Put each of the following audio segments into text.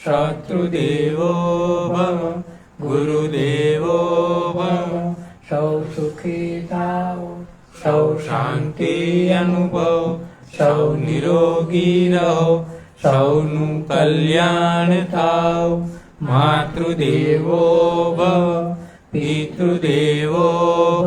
શત્રુદેવો ભવ ગુરુદેવો ભવ સૌ સુખી થાઓ, સૌ શાંતિ અનુભવ, સૌ નિરોગી રહો, સૌનું કલ્યાણ થાવ. માતૃદેવો ભવ પિતૃદેવો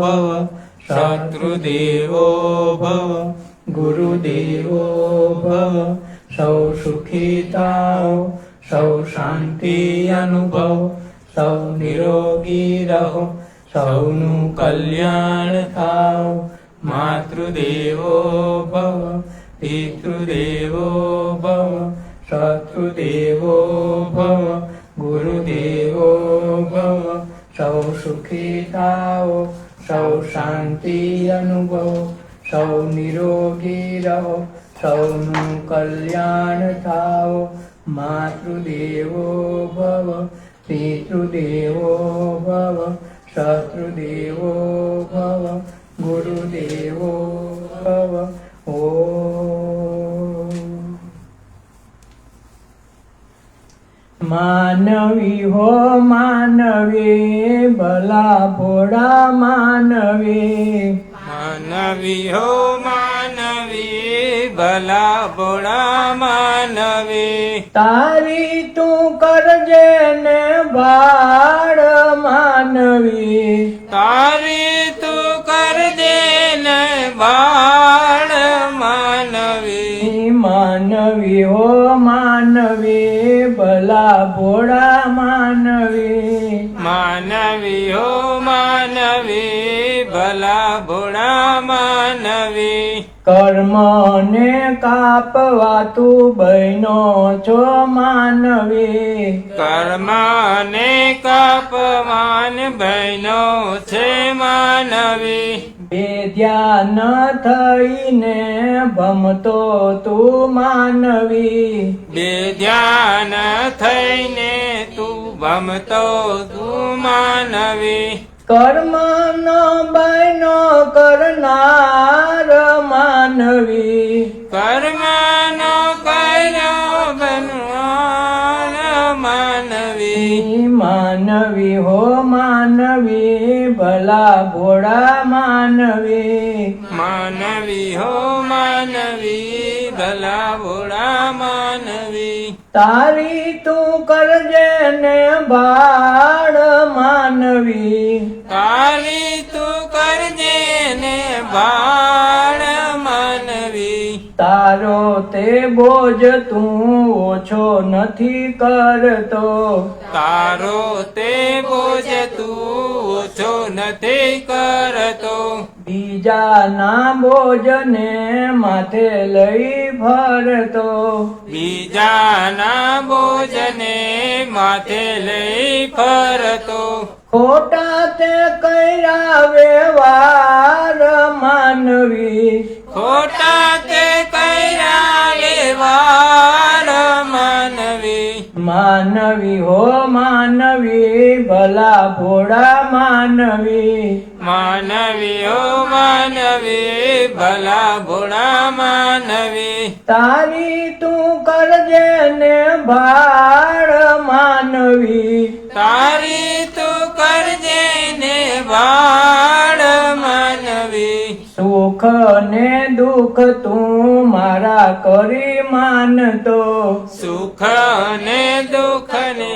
ભવ શત્રુદેવો ભવ ગુરુદેવો ભવ. સૌ સુખી થાઓ, સૌ શાંતિ અનુભવ, સૌ નિરોગી રહો, સૌનું કલ્યાણ થાવ. માતૃદેવો ભવ પિતૃદેવો ભવ શત્રુદેવો ભવ ગુરુદેવો ભવ. સૌ સુખી થાઓ, સૌ શાંતિ અનુભવ, સૌ નિરોગી રહો, સૌનું કલ્યાણ થાવ. માતૃદેવો ભવ પિતૃદેવો ભવ શત્રુદેવો ભવ ગુરુદેવો ભવ. ઓમ. માનવી હો માનવી, ભલા ભોળા માનવી. માનવી હો માનવી, ભલા ભોળા માનવી. તારી તું કરજે ને ભાળ માનવી. તારી તું કરજે ને બાળ માનવી. માનવી હો માનવી, ભલા ભોળા માનવી. માનવી હો માનવી, ભલા ભોળા માનવી. કર્મ ને કાપવા તું બહેનો છો માનવી. કર્મને કાપવાન બહેનો છે માનવી. બેધ્યા ન થઈને ભમતો તું માનવી. બેધ્યાન થઈને તું ભમતો તું માનવી. કર્મ નો બહેનો કરનાર માનવી. કર્મનો કર્યો બનવાન માનવી. માનવી હો માનવી, ભલા ભોળા માનવી. માનવી હો માનવી, ભલા ભોળા માનવી. તારી તું કરજે ને ભાળ માનવી. તારી તું કરજે ને બાળ માનવી. તારો તે બોજ તું ઓછો નથી કરતો. તારો તે બોજ તું ઓછો નથી કરતો. બીજાના બોજને માથે લઈ ફરતો. બીજાના બોજને માથે લઈ ફરતો. ખોટા તે કર્યા વ્યવહાર માનવી. ખોટા તે કર્યા વ્યવહાર માનવી. માનવી હો માનવી, ભલા ભોળા માનવી. માનવી હો માનવી, ભલા ભોળા માનવી. તારી તું કરજે ને ભાળ માનવી. તારી તું કરજે ને બાળ માનવી. સુખ ને દુઃખ તું મારા કરી માનતો. સુખ ને દુઃખ ને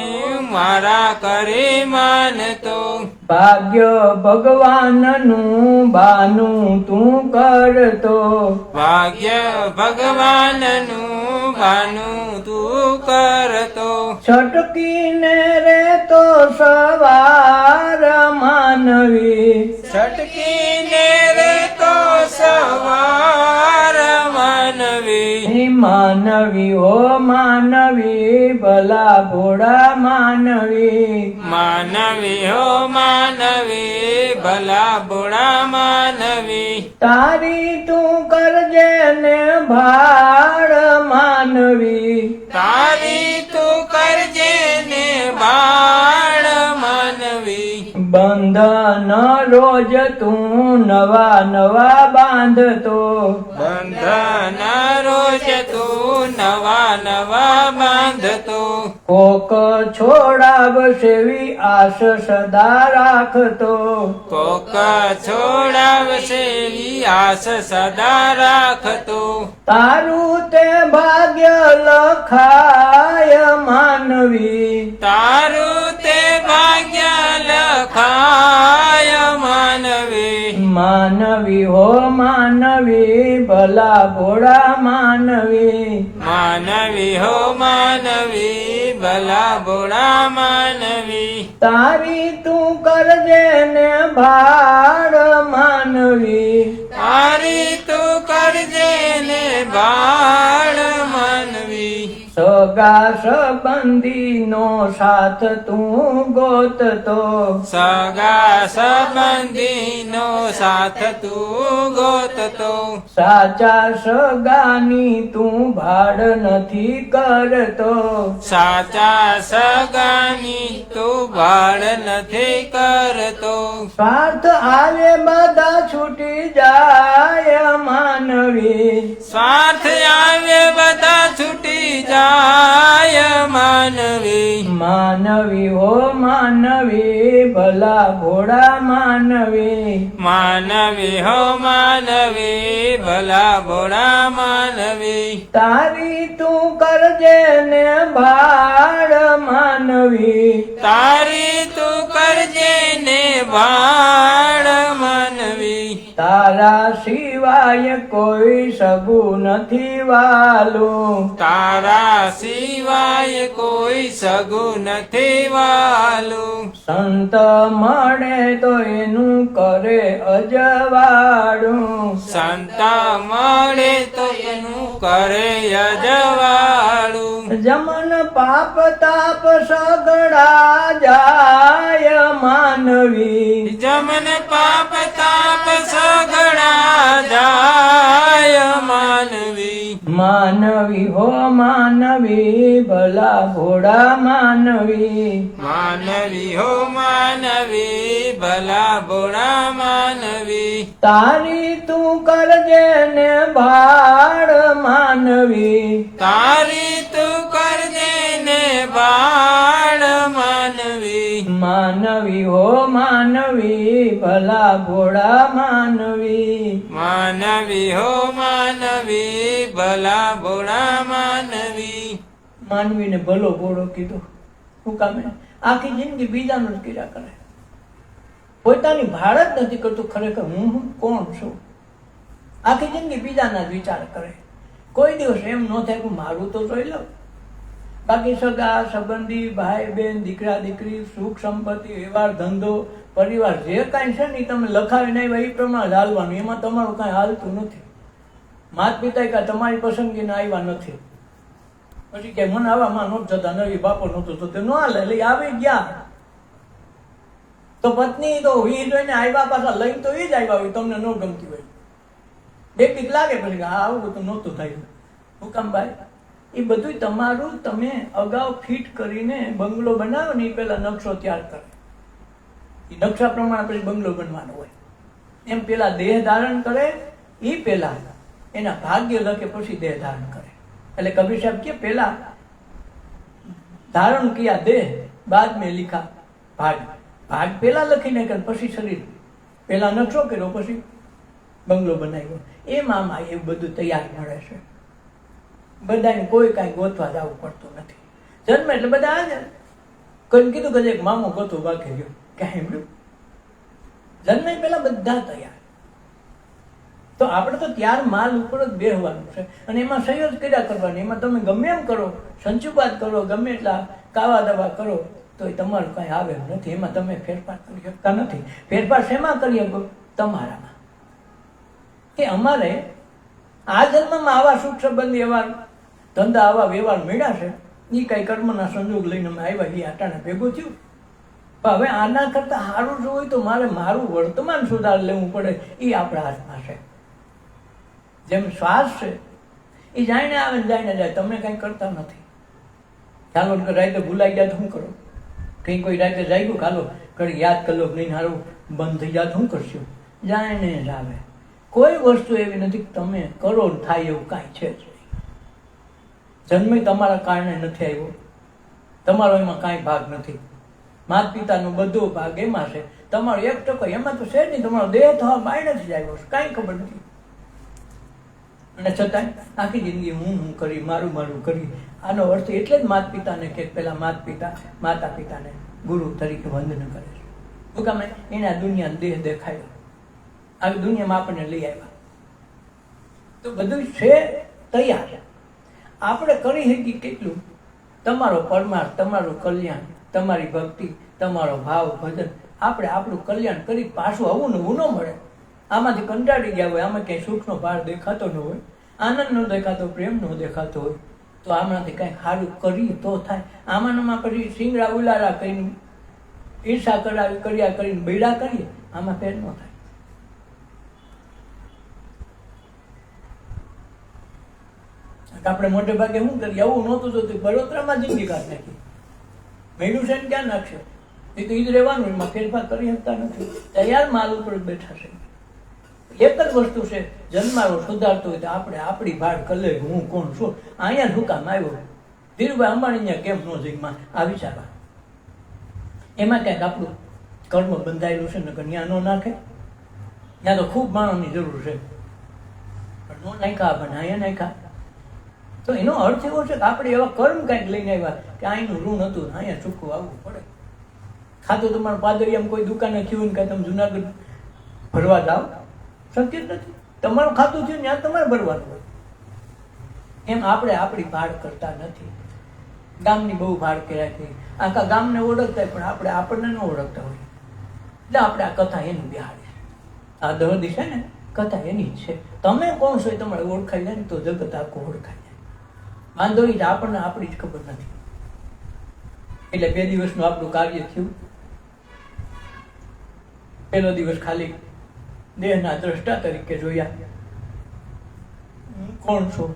મારા કરી માનતો. ભાગ્ય ભગવાનનું બાનું તું કરતો. ભાગ્ય ભગવાનનું બાનું તું કરતો. છટકીને રેતો સવાર માનવી. છટકીને રેતો સવાર માનવી. માનવી હો માનવી, ભલા ભોળા માનવી. માનવી હો માનવી, ભલા ભોળા માનવી. તારી તું કરજે ને ભાળ માનવી. તારી તું કરજે ને બાળ માનવી. બંધન રોજ તું નવા નવા બાંધતો. બંધન રોજ તું નવા નવા બાંધતો કોક છોડાવશેવી આશ સદા રાખતો કોક છોડાવશે એવી આસ સદા રાખતો તારું તે ભાગ્ય લખાય માનવી તારું તે ભાગ્ય લખાય માનવી માનવી હો માનવી ભલા ભોળા માનવી માનવી હો માનવી ભલા ભોળા માનવી તારી તું કરજે ને ભાડ માનવી તારી તું કરજે ને બાળ માનવી સગા સંબંધીનો સાથ તું ગોતતો સગા સંબંધીનો સાથ તું ગોતતો સાચા સગાની તું ભાડ નથી કરતો સાચા સગાની તું ભાડ નથી કરતો સ્વાર્થ આવે બધા છૂટી જાય માનવી સ્વાર્થ આવે બધા છૂટી જાય માનવી માનવી હો માનવી ભલા ભોળા માનવી માનવી હો માનવી ભલા ભોળા માનવી તારી તું કરજે ને ભાડ માનવી તારી તું કરજે ને ભાળ માનવી તારા સિવાય કોઈ સગું નથી વાલું તારા સિવાય કોઈ સગું નથી વાલું સંત મળે તો એનું કરે અજવાળું સંત મળે તો એનું કરે અજવાળું જમન પાપ તાપ સગડા જાય માનવી જમન પાપ તાપ સગડા જાય માનવી માનવી હો માનવી ભલા ભોળા માનવી માનવી હો માનવી ભલા ભોળા માનવી તારી તું કરજે ને ભાડ માનવી તારી તું કરજે ને બાળ માનવી માનવી હો માનવી ભલા ભોળા માનવી માનવી હો માનવી ભલા ભોળા માનવી માનવીને ભલો ભોળો કીધો શું કામે આખી જિંદગી બીજાનું જ કર્યા કરે પોતાની ભાળ જ નથી કરતું ખરેખર હું કોણ છું આખી જિંદગી બીજાના જ વિચાર કરે કોઈ દિવસ એમ ન થાય કે મારું તો જોઈ લઉં બાકી સગા સંબંધી ભાઈ બહેન દીકરા દીકરી સુખ સંપત્તિ વ્યવહાર ધંધો પરિવાર જે કાંઈ છે ને એ તમે લખાવી નહીં એ પ્રમાણે હાલવાનું એમાં તમારું કાંઈ હાલતું નથી માતા પિતા કાંઈ તમારી પસંદગીના આવ્યા નથી પછી કે મને આવામાં નહોતું જતા નવી બાપો નહોતું તો તે ન હાલે એટલે આવી ગયા તો પત્ની તો એ જોઈને આવ્યા પાછા લઈને તો એ જ આવ્યા હોય તમને ન ગમતી હોય બે બીક લાગે પછી કે હા આવું તો નહોતું થયું હુકમભાઈ એ બધું તમારું તમે અગાઉ ફિટ કરીને બંગલો બનાવો ને એ પેલા નકશો તૈયાર કરે એ નકશા પ્રમાણે પછી બંગલો બનવાનો હોય એમ પેલા દેહ ધારણ કરે એ પેલા એના ભાગ્ય લખે પછી દેહ ધારણ કરે એટલે કબીર સાહેબ કે પેલા ધારણ કિયા દેહ બાદ મેં લીખા ભાગ ભાગ પેલા લખીને કરે પછી શરીર પેલા નકશો કર્યો પછી બંગલો બનાવ્યો એમાં એ બધું તૈયાર મળે છે બધાને કોઈ કાંઈ ગોતવા જવું પડતું નથી જન્મ એટલે બધા આજે કોઈ કીધું કે એક મામો ગોતો બાકી ગયો ક્યાં એમનું જન્મ પેલા બધા તૈયાર તો આપણે તો ત્યાર માલ ઉપર જ બેહવાનું છે અને એમાં સહયોગ કર્યા કરવાની એમાં તમે ગમે એમ કરો સંચુપાત કરો ગમે એટલા કાવા દવા કરો તો એ તમારું કાંઈ આવે એમ નથી એમાં તમે ફેરફાર કરી શકતા નથી ફેરફાર શેમાં કરી શકો તમારામાં કે અમારે આ જન્મમાં આવા સુખ સંબંધી એવા ધંધા આવા વ્યવહાર મળ્યા છે એ કઈ કર્મના સંજોગ લઈને અમે આવ્યા એ આટાને ભેગું થયું પણ હવે આના કરતા સારું જો હોય તો મારે મારું વર્તમાન સુધાર લેવું પડે એ આપણા હાથમાં છે જેમ શ્વાસ છે એ જાઈને આવે ને જાઈને જાય તમે કઈ કરતા નથી ચાલો રાતે ભૂલાઈ ગયા તો શું કરો કઈ કોઈ રાતે જાગ્યું ખાલો કડી યાદ કરલો નહીં સારું બંધ થઈ જાય તો શું કરશું જાઈને જ આવે કોઈ વસ્તુ એવી નથી તમે કરો થાય એવું કાંઈ છે જ નહીં જન્મ તમારા કારણે નથી આવ્યો, તમારો એમાં કાંઈ ભાગ નથી. માતા પિતાનો બધો ભાગ એમાં છે, તમારો 1% એમાં તો છે જ નહીં. તમારો દેહ થવા બાય નથી જ આવ્યો, કાંઈ ખબર નથી. અને છતાંય આખી જિંદગી હું કરી, મારું કરી. આનો અર્થ એટલે જ માતા પિતાને કે પેલા માતા પિતાને ગુરુ તરીકે વંદન કરે છે. શું કામ? એને આ દુનિયા દેહ દેખાયો, આ દુનિયામાં આપણને લઈ આવ્યા, તો બધું છે તૈયાર. આપણે કરી શકીએ કેટલું? તમારો પરમાર્થ, તમારું કલ્યાણ, તમારી ભક્તિ, તમારો ભાવ ભજન, આપણે આપણું કલ્યાણ કરી પાછું આવું નવું ન મળે. આમાંથી કંટાળી ગયા હોય, આમાં ક્યાંય સુખનો ભાર દેખાતો ન હોય, આનંદ ન દેખાતો, પ્રેમ ન દેખાતો હોય, તો આમાંથી કંઈક સારું કરીએ તો થાય. આમાં પછી સિંગડા ઉલારા કરીને, ઈર્ષા કર્યા કરીને બેડા કરીએ, આમાં ફેર ન થાય. આપણે મોટે ભાગે શું કરીએ? આવું નહોતું જોતું, બળોતરામાં જિંદગી કાઢી નાખી. મેળું છે ને ક્યાં નાખશે? એ તો ઈ જ રહેવાનું, એમાં ફેરફાર કરી શકતા નથી. તૈયાર માલ ઉપર બેઠા છે. એક જ વસ્તુ છે, જન્મારો સુધારતો હોય તો આપણે આપણી ભાડ કલે હું કોણ છું, અહીંયા શું કામ આવ્યો, ધીરુભાઈ અંબાણી કેમ ન જઈમાં, આ વિચારવા. એમાં ક્યાંક આપણું કર્મ બંધાયેલું છે, નકર ત્યાં ન નાખે. ત્યાં તો ખૂબ માણસની જરૂર છે, પણ ન નાખ્યા, પણ અહીંયા નાખ્યા. તો એનો અર્થ એવો છે કે આપણે એવા કર્મ કંઈક લઈને આવ્યા કે અહીંનું ઋણ હતું, અહીંયા ચૂકવું આવવું પડે. ખાતું તમારું પાદરિયામાં કોઈ દુકાને થયું ને કાંઈ તમે જુનાગઢ ભરવા જાઓ, શક્ય જ નથી. તમારું ખાતું થયું ત્યાં તમારે ભરવાનું હોય. એમ આપણે આપણી ભાડ કરતા નથી. ગામની બહુ ભાડ કર્યા છે, આખા ગામને ઓળખતા, પણ આપણે આપણને ન ઓળખતા હોય. એટલે આપણે આ કથા એની બિહાડી છે. આ દહદી છે ને, કથા એની જ છે. તમે કોણ છો એ તમારે ઓળખાઈ જાય ને તો જગત આખું ઓળખાય જાય. વાંધો નહીં, આપણને આપણી જ ખબર નથી. એટલે 2 દિવસનું આપણું કાર્ય થયું. પહેલો દિવસ ખાલી દેહના દ્રષ્ટા તરીકે જોયા. હું કોણ છું?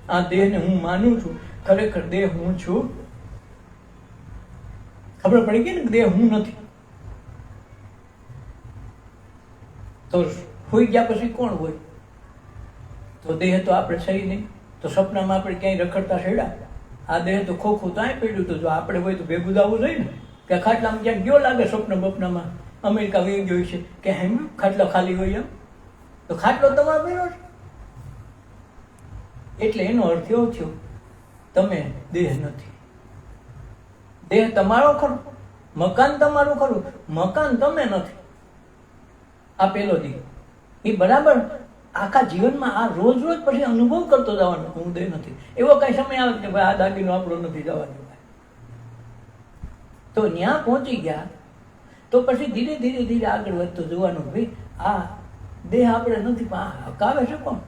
આ દેહને હું માનું છું, ખરેખર દેહ હું છું? ખબર પડી ગઈ ને દેહ હું નથી. તો હોઈ ગયા પછી કોણ હોય? તો દેહ તો આપણે છે નહીં. તો સપનામાં આપણે ક્યાંય રખડતા છેડા, આ દેહ તો ખોખું તો અહીં પડ્યું. તો જો આપણે હોય તો ભેગું આવવું જોઈએ ને, કે ખાટલામાં ક્યાંક ગયો લાગે સ્વપ્ન બપનામાં, અમેરિકા વહી ગયું છે કે એમ ખાટલો ખાલી હોય એમ, તો ખાટલો તમારો પહેરો છે. એટલે એનો અર્થ એવો થયો, તમે દેહ નથી. દેહ તમારો ખરો, મકાન તમારું ખરું, મકાન તમે નથી. આ પેલો દી એ બરાબર આખા જીવનમાં આ રોજ પછી અનુભવ કરતો જવાનો, હું દેહ નથી. એવો કઈ સમય આવે કે ભાઈ આ દાગીનો આપણો નથી જવાનો, તો ત્યાં પહોંચી ગયા. તો પછી ધીરે ધીરે આગળ વધતો જોવાનું, ભાઈ આ દેહ આપણે નથી, પણ હકાવે છે કોણ?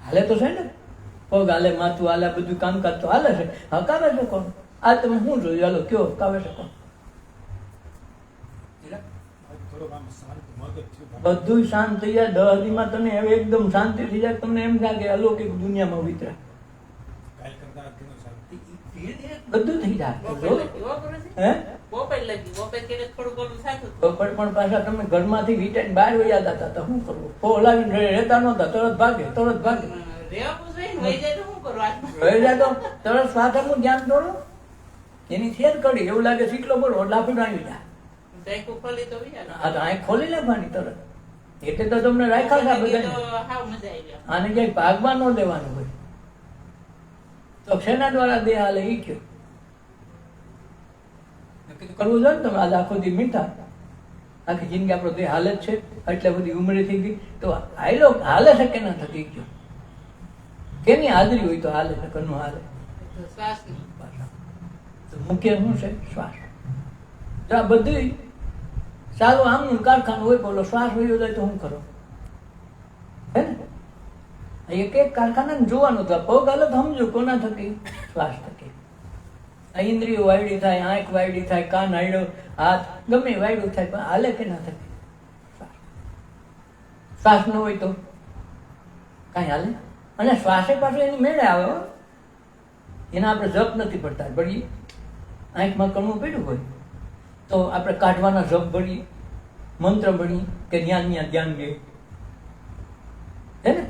હાલે તો છે ને, પગ હાલે, માથું હાલે, બધું કામકાજ તો હાલે છે, હકાવે છે કોણ? આ તમે શું જોયું? હાલો કયો, હકાવે છે કોણ? બધું શાંત થઈ જાય. 10 દીમાં તને હવે એકદમ શાંતિ થઈ જાય. તમને એમ થાય કે અલૌકિક દુનિયામાં વિતરા, બધું થઈ જાય. પણ પાછા તમે ઘરમાંથી વીટાઈને બહાર વયા જતા હતા, શું કરવું? ઓલાવીને રહેતા નહોતા, તરત ભાગે. રહી જાય તો તરત સ્વાથાનું ધ્યાન દોડો, એની ફેર કરી. એવું લાગે શીખલો બોલો, લાફીને આવી જાય. આંખ ખોલી નાખવાની તરત. એટલે તો તમને રાખ્યા બધા. આને ક્યાંય ભાગમાં ન દેવાનું હોય. તો શેના દ્વારા દેહ હાલે એ કયો કરવું જોઈએ ને તમે. આજે આખો દી મીઠા, આખી જિંદગી આપણો દેહ હાલે જ છે, એટલે બધી ઉંમરે થઈ ગઈ. તો હાલે છે કે ના થતી કયો? કેની હાજરી હોય તો હાલે, નકર નો હાલે. તો મુખ્ય શું છે? શ્વાસ. જો આ બધું સારું આમનું કારખાનું હોય, બોલો શ્વાસ વયો જાય તો શું કરો? હે ને, એક એક કારખાના જોવાનું. તો પગ હાલે તો સમજો કોના થકી? શ્વાસ થકી. આ ઇન્દ્રિયો વાયડી થાય, આંખ વાયડી થાય, કાન હાયડો, હાથ ગમે વાયડું થાય, પણ હાલે કે ના થકી? શ્વાસ ન હોય તો કાંઈ હાલે. અને શ્વાસે પાછું એની મેળે આવે. એના આપણે જપ નથી પડતા. ભરીએ આંખમાં કણું પડ્યું હોય તો આપણે કાઢવાના જપ ભરીએ, મંત્ર ભણીએ કે જ્ઞાન ધ્યાન લે. હે ને,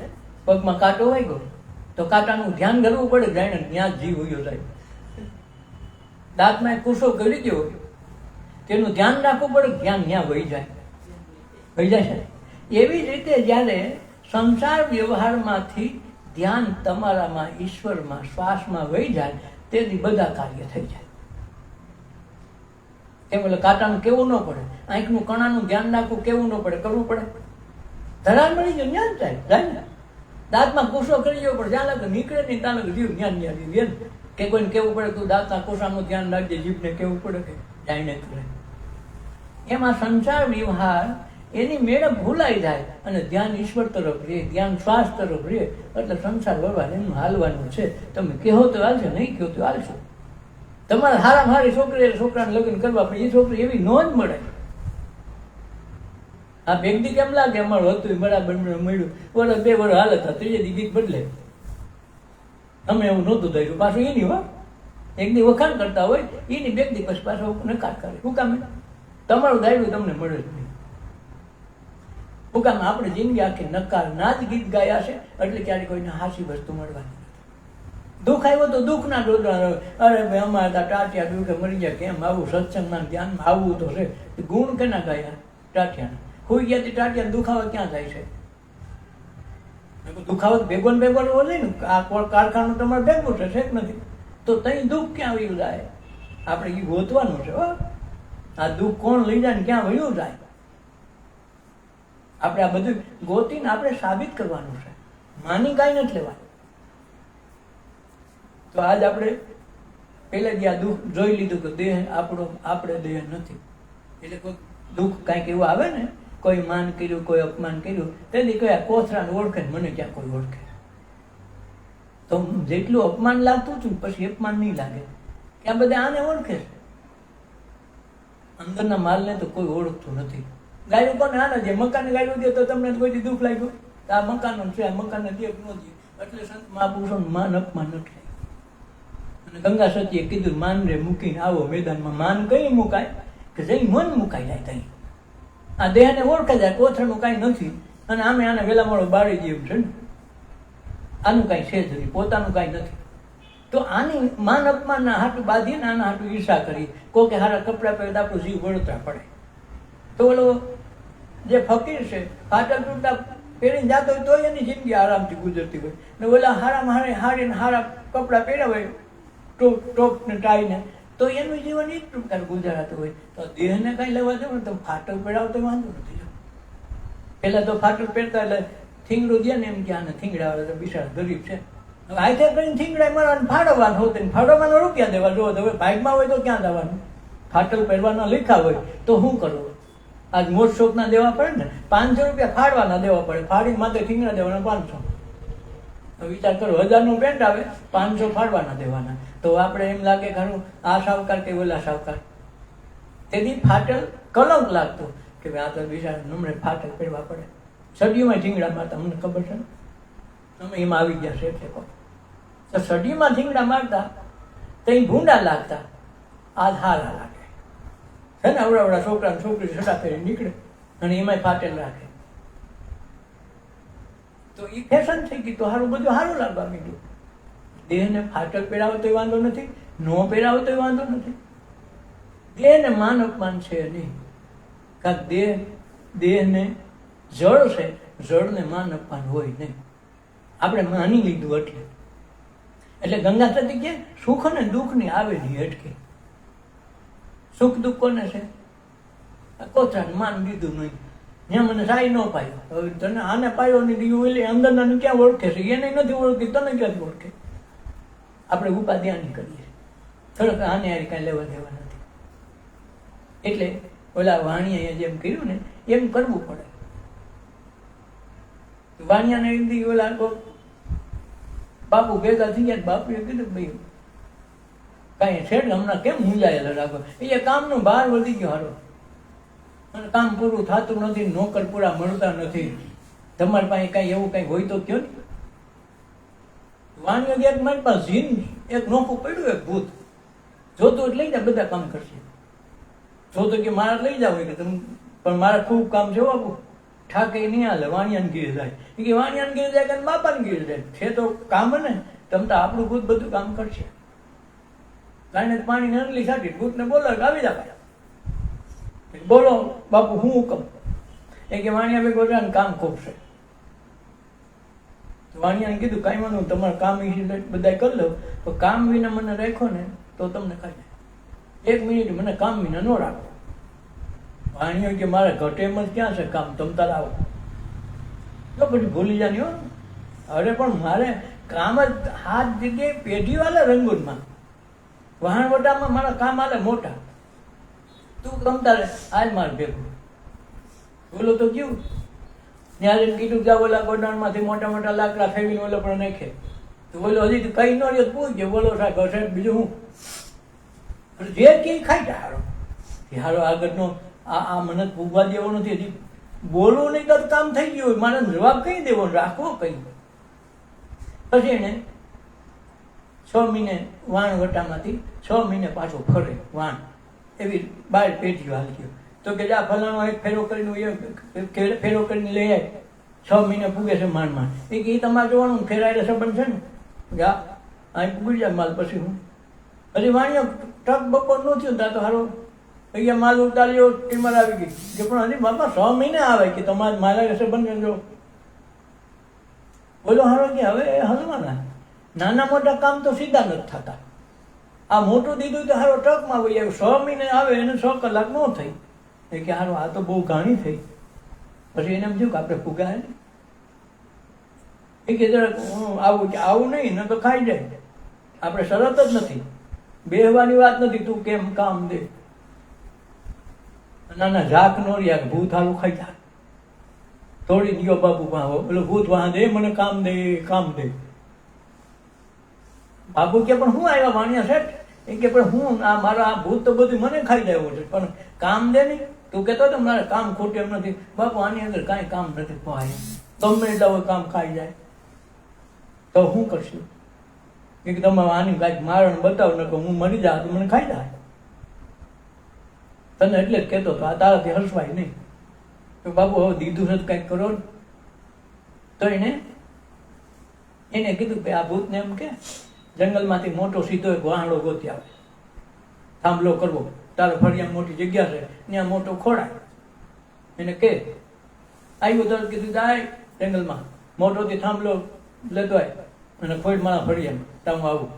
પગમાં કાંટો વાઈ ગયો તો કાંટાનું ધ્યાન કરવું પડે, જાણે ત્યાં જીવ હોયો જાય. દાંતમાં કુસો કરી દો, તેનું ધ્યાન રાખવું પડે, ધ્યાન ત્યાં વહી જાય છે. એવી જ રીતે જ્યારે સંસાર વ્યવહારમાંથી ધ્યાન તમારામાં ઈશ્વરમાં શ્વાસમાં વહી જાય, તેથી બધા કાર્ય થઈ જાય. કેમ એટલે કાંટાનું કેવું ન પડે, આંખનું કણાનું ધ્યાન રાખવું કેવું ન પડે, કરવું પડે. ધરાર મળી ગયો જ્ઞાન જાય ને. દાંતમાં કુસો કરી ગયો પણ જ્યાં લાગે નીકળે નહીં ત્યાં લાગે જીવ જ્ઞાન જ્ઞાન કે કોઈને કેવું પડે તું દાંતના કુસાનું ધ્યાન રાખજે, જીભને કેવું પડે કે જાઈને કરે. એમાં સંસાર વ્યવહાર એની મેળે ભૂલાઈ જાય અને ધ્યાન ઈશ્વર તરફ રહે, ધ્યાન શ્વાસ તરફ રહે, એટલે સંસાર વ્યવહાર એનું હાલવાનું છે. તમે કહો તો હાલશે, નહીં કહો તો હાલશો. તમારે હારામાં હારી છોકરી છોકરાને લગ્ન કરવા પણ એ છોકરી એવી ન જ મળે. આ વ્યક્તિ કેમ લાગે અમારું હતું બરાબર મળ્યું, વર્ષ 2 વર્ષ હાલત હતા, ત્રીજે દી ગીત બદલે. અમે એવું નહોતું થયું, પાછું એની એક દી વખાણ કરતા હોય એની વ્યક્તિ પછી પાછો નકાર કરે. શું કામ? તમારું દાયરું તમને મળે જ નહીં. શું કામ? આપણે જિંદગી આખી નકાર ના જ ગીત ગાયા છે, એટલે ક્યારે કોઈને હાસી વસ્તુ મળવાની. દુઃખ આવ્યો તો દુઃખના ડોદરા, અરે ભાઈ અમારે ત્યાં ટાટિયા દુઃખે મરી ગયા, કેમ આવું સત્સંગના ધ્યાનમાં આવવું તો છે. ગુણ કેના ગાયા? ટાટિયાના. હોઈ ગયા તે ટાટિયા દુખાવો ક્યાં થાય છે? દુખાવો ભેગો ને ભેગો હોય ને, આ કારખાનું તમારે ભેગું છે કે નથી? તો તઈ દુઃખ ક્યાં વયું જાય? આપણે એ ગોતવાનું છે. આ દુઃખ કોણ લઈ જાય ને ક્યાં વયું જાય? આપણે આ બધું ગોતીને આપણે સાબિત કરવાનું છે, માની કાંઈ નથી લેવાનું. તો આજ આપણે પહેલેથી આ દુઃખ જોઈ લીધું કે દેહ આપણો, આપણે દેહ નથી. એટલે કોઈ દુઃખ કાંઈક એવું આવે ને, કોઈ માન કર્યું, કોઈ અપમાન કર્યું, તેથી કયા કોથરાને ઓળખે, મને ક્યાં કોઈ ઓળખે. તો જેટલું અપમાન લાગતું હતું પછી અપમાન નહીં લાગે, કે આ બધા આને ઓળખે છે. અંદરના માલને તો કોઈ ઓળખતું નથી. ગાયું કોને? આને જે મકાને ગાયું દે તો તમને કોઈ દુઃખ લાગ્યું? આ મકાનો છે, આ મકાનને દે ન દે. એટલે સંત મહાપુરુષોનું માન અપમાન નથી. અને ગંગા સતીએ કીધું માન રે મૂકીને આવો મેદાનમાં. માન કઈ મુકાય? કે જઈ મન મુકાઈ જાય. તઈ આ દેહને ઓળખાઈ જાય, કોથળનું કાંઈ નથી. અને આમે આને વેલા મોડો બાળી જેવું છે ને, આનું કાંઈ છે જ નહીં, પોતાનું કાંઈ નથી. તો આની માન અપમાનના હાટું બાંધીને આના હાટું ઈર્ષા કરી, કોકે હારા કપડાં પહેરે તો આપણું જીવ વળતરા પડે. તો ઓલો જે ફકીર છે, ફાટલ તૂટતા પહેરીને જતો હોય તો એની જિંદગી આરામથી ગુજરતી હોય, ને ઓલા હારામાં હારીને હારા કપડાં પહેર્યા હોય, ટોપ ને ટાઈ ને, તો એનું જીવન એક પ્રકાર ગુજારાતું હોય. તો દેહને કઈ લેવા દો ને તો ફાટલ પહેરાવો તો વાંધો નથી. પેલા તો ફાટલ પહેરતા એટલે થીંગડું દે ને એમ કે આને થીંગડા તો બિચારા ગરીબ છે, હવે આથે કરીને થીંગડા મારવાનું ફાડવાનું હોતે, ફાડવાનો રૂપિયા દેવા જો. હવે ભાગમાં હોય તો ક્યાં જવાનું? ફાટલ પહેરવાના લીખા હોય તો શું કરવું? આજ મોટ શોખના દેવા પડે ને, 500 રૂપિયા ફાડવાના દેવા પડે, ફાડી માથે થીંગડા દેવાના 500. વિચાર કરો, 1000નું પેન્ટ આવે, 500 ફાડવાના દેવાના. તો આપણે એમ લાગે ખરું આ સાવકાર કે ઓલા સાવકાર. તેથી ફાટલ કલંક લાગતો કે ભાઈ આ તો બિચારા નમણે ફાટલ પહેરવા પડે. સડીમાં થીંગડા મારતા, મને ખબર છે ને, તમે એમાં આવી ગયા છે એટલે કહો. તો સડીમાં થીંગડા મારતા તો ભૂંડા લાગતા, આ હારા લાગે છે ને. અવડાવડા છોકરા છોકરી સડા ફેરી નીકળે અને એમાંય ફાટેલ રાખે. તો એ ફેશન થઈ ગઈ, તો સારું બધું સારું લાગવા માંડ્યું. દેહને ફાટલ પહેરાવો તો વાંધો નથી, નો પહેરાવો તો વાંધો નથી. દેહને માન અપમાન છે નહીં, કારણ દેહને જળ છે, જળને માન અપમાન હોય નહીં. આપણે માની લીધું એટલે ગંગા સતી કે સુખ અને દુઃખ ની આવે નહીં અટકે. સુખ દુઃખ કોને છે? કોથરાને માન દીધું નહીં, ત્યાં મને સાઈ ન પાયો. હવે તને આને પાયો નહીં દીધું એટલે અંદરના ક્યાં ઓળખે છે? એને નથી ઓળખી, તને ક્યાંથી ઓળખે? આપણે ઉપાધ્યાની કરીએ, થોડોક આને યાર કાંઈ લેવા દેવા નથી. એટલે ઓલા વાણિયાએ જેમ કર્યું ને એમ કરવું પડે. વાણિયાને એમ દી ઓલા બાપુ ભેગા થઈ ગયા, બાપુએ કીધું ભાઈ કાંઈ છે હમણાં કેમ મૂંઝાયેલા રાખો? એ કામનો ભાર વધી ગયો હારો, અને કામ પૂરું થતું નથી, નોકર પૂરા મળતા નથી. તમારી પાસે કઈ એવું કઈ હોય તો કયો ને. વાણિયો ગયા મારી પાસે જીન એક નોખું પડ્યું, એક ભૂત જોતું એટલે લઈ જાય, બધા કામ કરશે. જોતો કે મારે લઈ જાવ કે તમે, પણ મારે ખૂબ કામ છે બાપુ, ઠાકે નહીં હાલે, વાણિયાને ઘીરે જાય. એ કે વાણિયાને ઘીરે જાય કે બાપાને ઘીરે જાય, છે તો કામ ને. તમ તો આપણું ભૂત બધું કામ કરશે. ગાયને પાણી નરલી સાટી ભૂતને બોલો આવી જાય, બોલો બાપુ હું હુકમ. એ કે વાણિયા ભેગો જાય ને કામ ખૂબ છે. વાણિયાને કીધું કાંઈ વાંધો તમારે કામ બધા કરી લો, તો કામ વિના મને રાખ્યો ને તો તમને ખાઈ જાય. 1 મિનિટ મને કામ વિના ન રાખો. વાણિયો કે મારે ઘટે એમ જ ક્યાં છે કામ, તમ તાર આવો. તો પછી ભૂલી જાય હો. અરે પણ મારે કામ જ હાથ જગ્યાએ પેઢીવાળા રંગૂનમાં વહાણવટામાં મારા કામ આલે મોટા. તું તમ તારે આજ મારે ભેગું બોલો તો કેવું. ત્યાં કીધું કે ઓલા ગોડાઉનમાંથી મોટા મોટા લાકડા ફેવીને ઓલો પણ નાખે. તો બોલો હજી તો કઈ ન રહ્યો પૂછ બોલો સાહેબ હશે બીજું હું જે કે ખાઈ જાય હારો. હારો આગળનો આ મને પૂગવા દેવો નથી. હજી બોલવું નહીં તો કામ થઈ ગયું હોય, મારે જવાબ કઈ દેવો રાખવો કઈ. પછી એને 6 મહિને વાણવટામાંથી 6 મહિને પાછો ફરે વાણ. એવી બહાર પેઢીઓ હાલ ગયો. તો કે જા ફલાણો એક ફેરો કરીને ફેરો કરીને લઈ આવે. 6 મહિને પૂગે છે માંડ માંડ. એ કે તમારે જોવાનું ફેરાયેલા સંબંધ છે ને, જા અહીં પૂગી જાય માલ. પછી હું હજી વાણિયો ટ્રક બપોર ન થયું ત્યાં તો સારો અહીંયા માલ ઉતાર્યો, ટીમર આવી ગઈ કે પણ હજી બાપા 6 મહિને આવે કે તમારે મારા સંબંધ જો બોલો હારો કે હવે હલવાના. નાના મોટા કામ તો સીધા નથી થતા. આ મોટું દીધું તો હારો ટ્રકમાં વહી આવ્યું. 6 મહિને આવે એને 6 કલાક ન થઈ. એ કે હારો આ તો બહુ ઘાણી થઈ. પછી એને એમ થયું કે આપણે ફુગા ને એ કે જરાક આવું કે આવું નહીં ને તો ખાઈ જાય. આપણે શરત જ નથી, બેહવાની વાત નથી. તું કેમ કામ દે. નાના ઝાક નો રહ્યા ભૂત હાલું ખાઈ જાય. તોડી ગયો બાપુ પેલો ભૂત વાહ દે મને કામ દે કામ દે. બાપુ કે પણ હું આવ્યા વાણિયા શેઠ. એ કે પણ હું આ મારા આ ભૂત તો બધું મને ખાઈ જાય છે પણ કામ દે નહીં. તું કહેતો હતો મારે કામ ખોટું એમ નથી. બાપુ આની અંદર કાંઈ કામ નથી ખવાય, તમને એટલા કામ ખાઈ જાય તો શું કરશું. કે તમે આની કાંઈક મારણ બતાવો ને કે હું મરી જાય તો મને ખાઈ જાય. તને એટલે જ કહેતો હતો આ તારાથી હસવાય નહીં. તો બાપુ હવે દીધું છે કંઈક કરો ને. તો એને કીધું કે આ ભૂતને એમ કે જંગલમાંથી મોટો સીધો એક વાહણો ગોતી આવે, થાંભલો કરવો. તારે ફળિયામાં મોટી જગ્યા છે ત્યાં મોટો ખોડાય. એને કે આવ્યો તો કીધું જાય જંગલમાં મોટોથી થાંભલો લેતો આવે અને ખોડ મારા ફળિયામાં તામ આવું.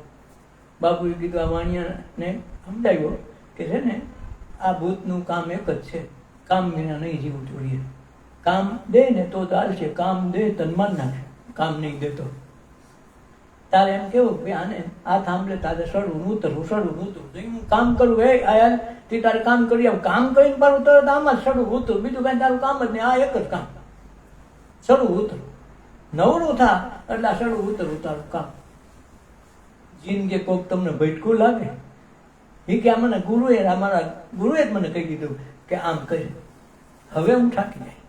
બાપુએ કીધું આ વાણિયાને સમજાવ્યો કે છે ને આ ભૂતનું કામ એક જ છે, કામ વિના નહીં જીવવું જોઈએ. કામ દે ને તો ચાલશે, કામ દે તન માર નાખે, કામ નહીં દેતો. તારે એમ કેવું કે આને આ થાંભલે તારે સડવું ઉતરવું સડવું ઉતરવું. હું કામ કરું હે આયા તે તારે કામ કરી આવું. કામ કરીને પાછું તરત આમાં જ સડવું ઉતરવું, બીજું કાંઈ તારું કામ જ નહીં. આ એક જ કામ સડવું ઉતરવું. નવરું થા એટલે આ સડવું ઉતરવું તારું કામ. જિંદગી કોક તમને ભટકું લાગે એ કે આ મને મારા ગુરુએ જ મને કહી દીધું કે આમ કરી. હવે હું થાકી જાય.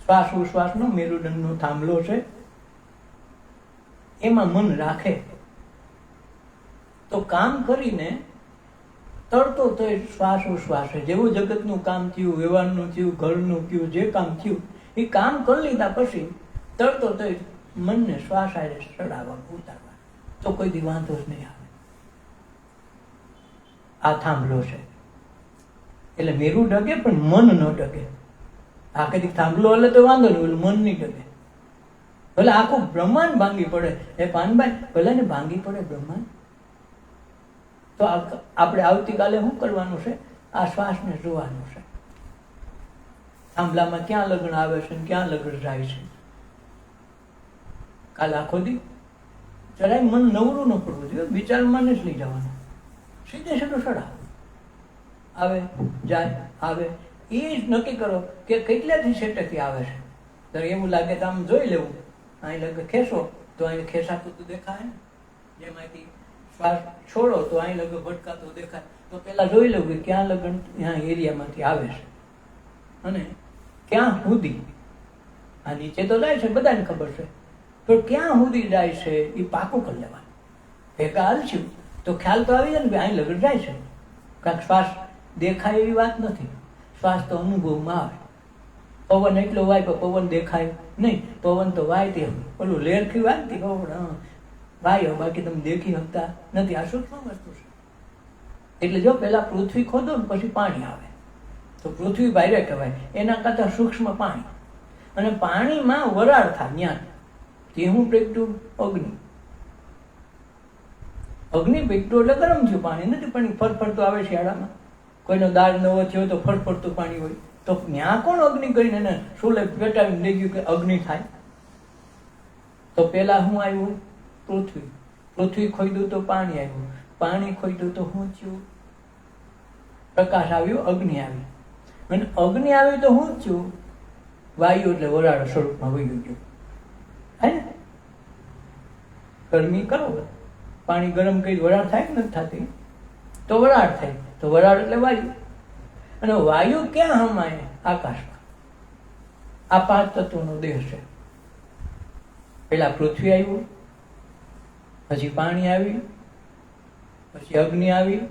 શ્વાસ ઉશ્વાસનો મેરુદંડનો થાંભલો છે, એમાં મન રાખે તો કામ કરીને તરતો તો શ્વાસ ઉશ્વાસ છે. જેવું જગતનું કામ થયું, વ્યવહારનું થયું, ઘરનું થયું, જે કામ થયું એ કામ કરી લીધા પછી તરતો તો મનને શ્વાસ આરે ચડાવવા ઉતારવા તો કોઈ દી વાંધો જ નહીં આવે. આ થાંભલો છે એટલે મેરું ડગે પણ મન ન ડગે. આ કદી થાંભલો હલે તો વાંધો નહીં, ઓલું મન નહીં ડગે. ભલે આખું બ્રહ્માંડ ભાંગી પડે એ પાનભાઈ ભલે ને ભાંગી પડે બ્રહ્માંડ તો આપણે આવતીકાલે શું કરવાનું છે? આ શ્વાસને જોવાનું છે. થાંભલામાં ક્યાં લગ્ન આવે છે ક્યાં લગ્ન જાય છે. કાલે આખો દી જરાય મન નવરું ન પડવું જોઈએ, વિચારમાં જ લઈ જવાનું. સીધે સીધું સડાવ આવે જાય આવે એ જ નક્કી કરો કે કેટલાથી સેટેથી આવે છે. તો એવું લાગે તો આમ જોઈ લેવું, અહીં લગે ખેંચો તો અહીં ખેંચાતું તો દેખાય ને, જેમાંથી શ્વાસ છોડો તો અહીં લગે ભટકાતો દેખાય. તો પેલા જોઈ લેવું કે ક્યાં લગન ત્યાં એરિયામાંથી આવે છે અને ક્યાં સુધી. આ નીચે તો જાય છે બધાને ખબર છે, તો ક્યાં સુધી જાય છે એ પાકું કરી લેવાનું. ભેગા હાલશું તો ખ્યાલ તો આવી જાય ને કે અહીં લગન જાય છે. કાંઈક શ્વાસ દેખાય એવી વાત નથી, શ્વાસ તો અનુભવમાં આવે. પવન એટલો વાય પણ પવન દેખાય નહીં. પવન તો વાય તે ઓલું લેરથી વાગતી ખબર વાયો, બાકી તમે દેખી શકતા નથી. આ સૂક્ષ્મ વસ્તુ છે. એટલે જો પેલા પૃથ્વી ખોદો ને પછી પાણી આવે તો પૃથ્વી બહાર કહેવાય. એના કરતા સૂક્ષ્મ પાણી, અને પાણીમાં વરાળ થાય જ્ઞાન. તે હું પેકટું અગ્નિ. અગ્નિ પેકટું એટલે ગરમ થયું પાણી નથી, પણ ફરફરતું આવે શિયાળામાં. કોઈનો દાળ નવો થયો તો ફરફરતું પાણી હોય, તો ત્યાં કોણ અગ્નિ કરીને એને સુલે પેટાવીને લઈ ગયું કે અગ્નિ થાય? તો પેલા હું આવ્યું? પૃથ્વી. પૃથ્વી ખોદ્યું તો પાણી આવ્યું, પાણી ખોદ્યું તો શું થયું? પ્રકાશ આવ્યો, અગ્નિ આવી. અને અગ્નિ આવી તો શું થયું? વાયુ એટલે વરાળ સ્વરૂપમાં વહી ગયું. હે ને? ગરમી કરો, પાણી ગરમ કરી વરાળ થાય કે નથી થતી? તો વરાળ થાય, તો વરાળ એટલે વાયુ. અને વાયુ ક્યાં હમાય? આકાશમાં. આ 5 તત્વોનો દેહ છે. પેલા પૃથ્વી આવ્યું, પછી પાણી આવ્યું, પછી અગ્નિ આવી,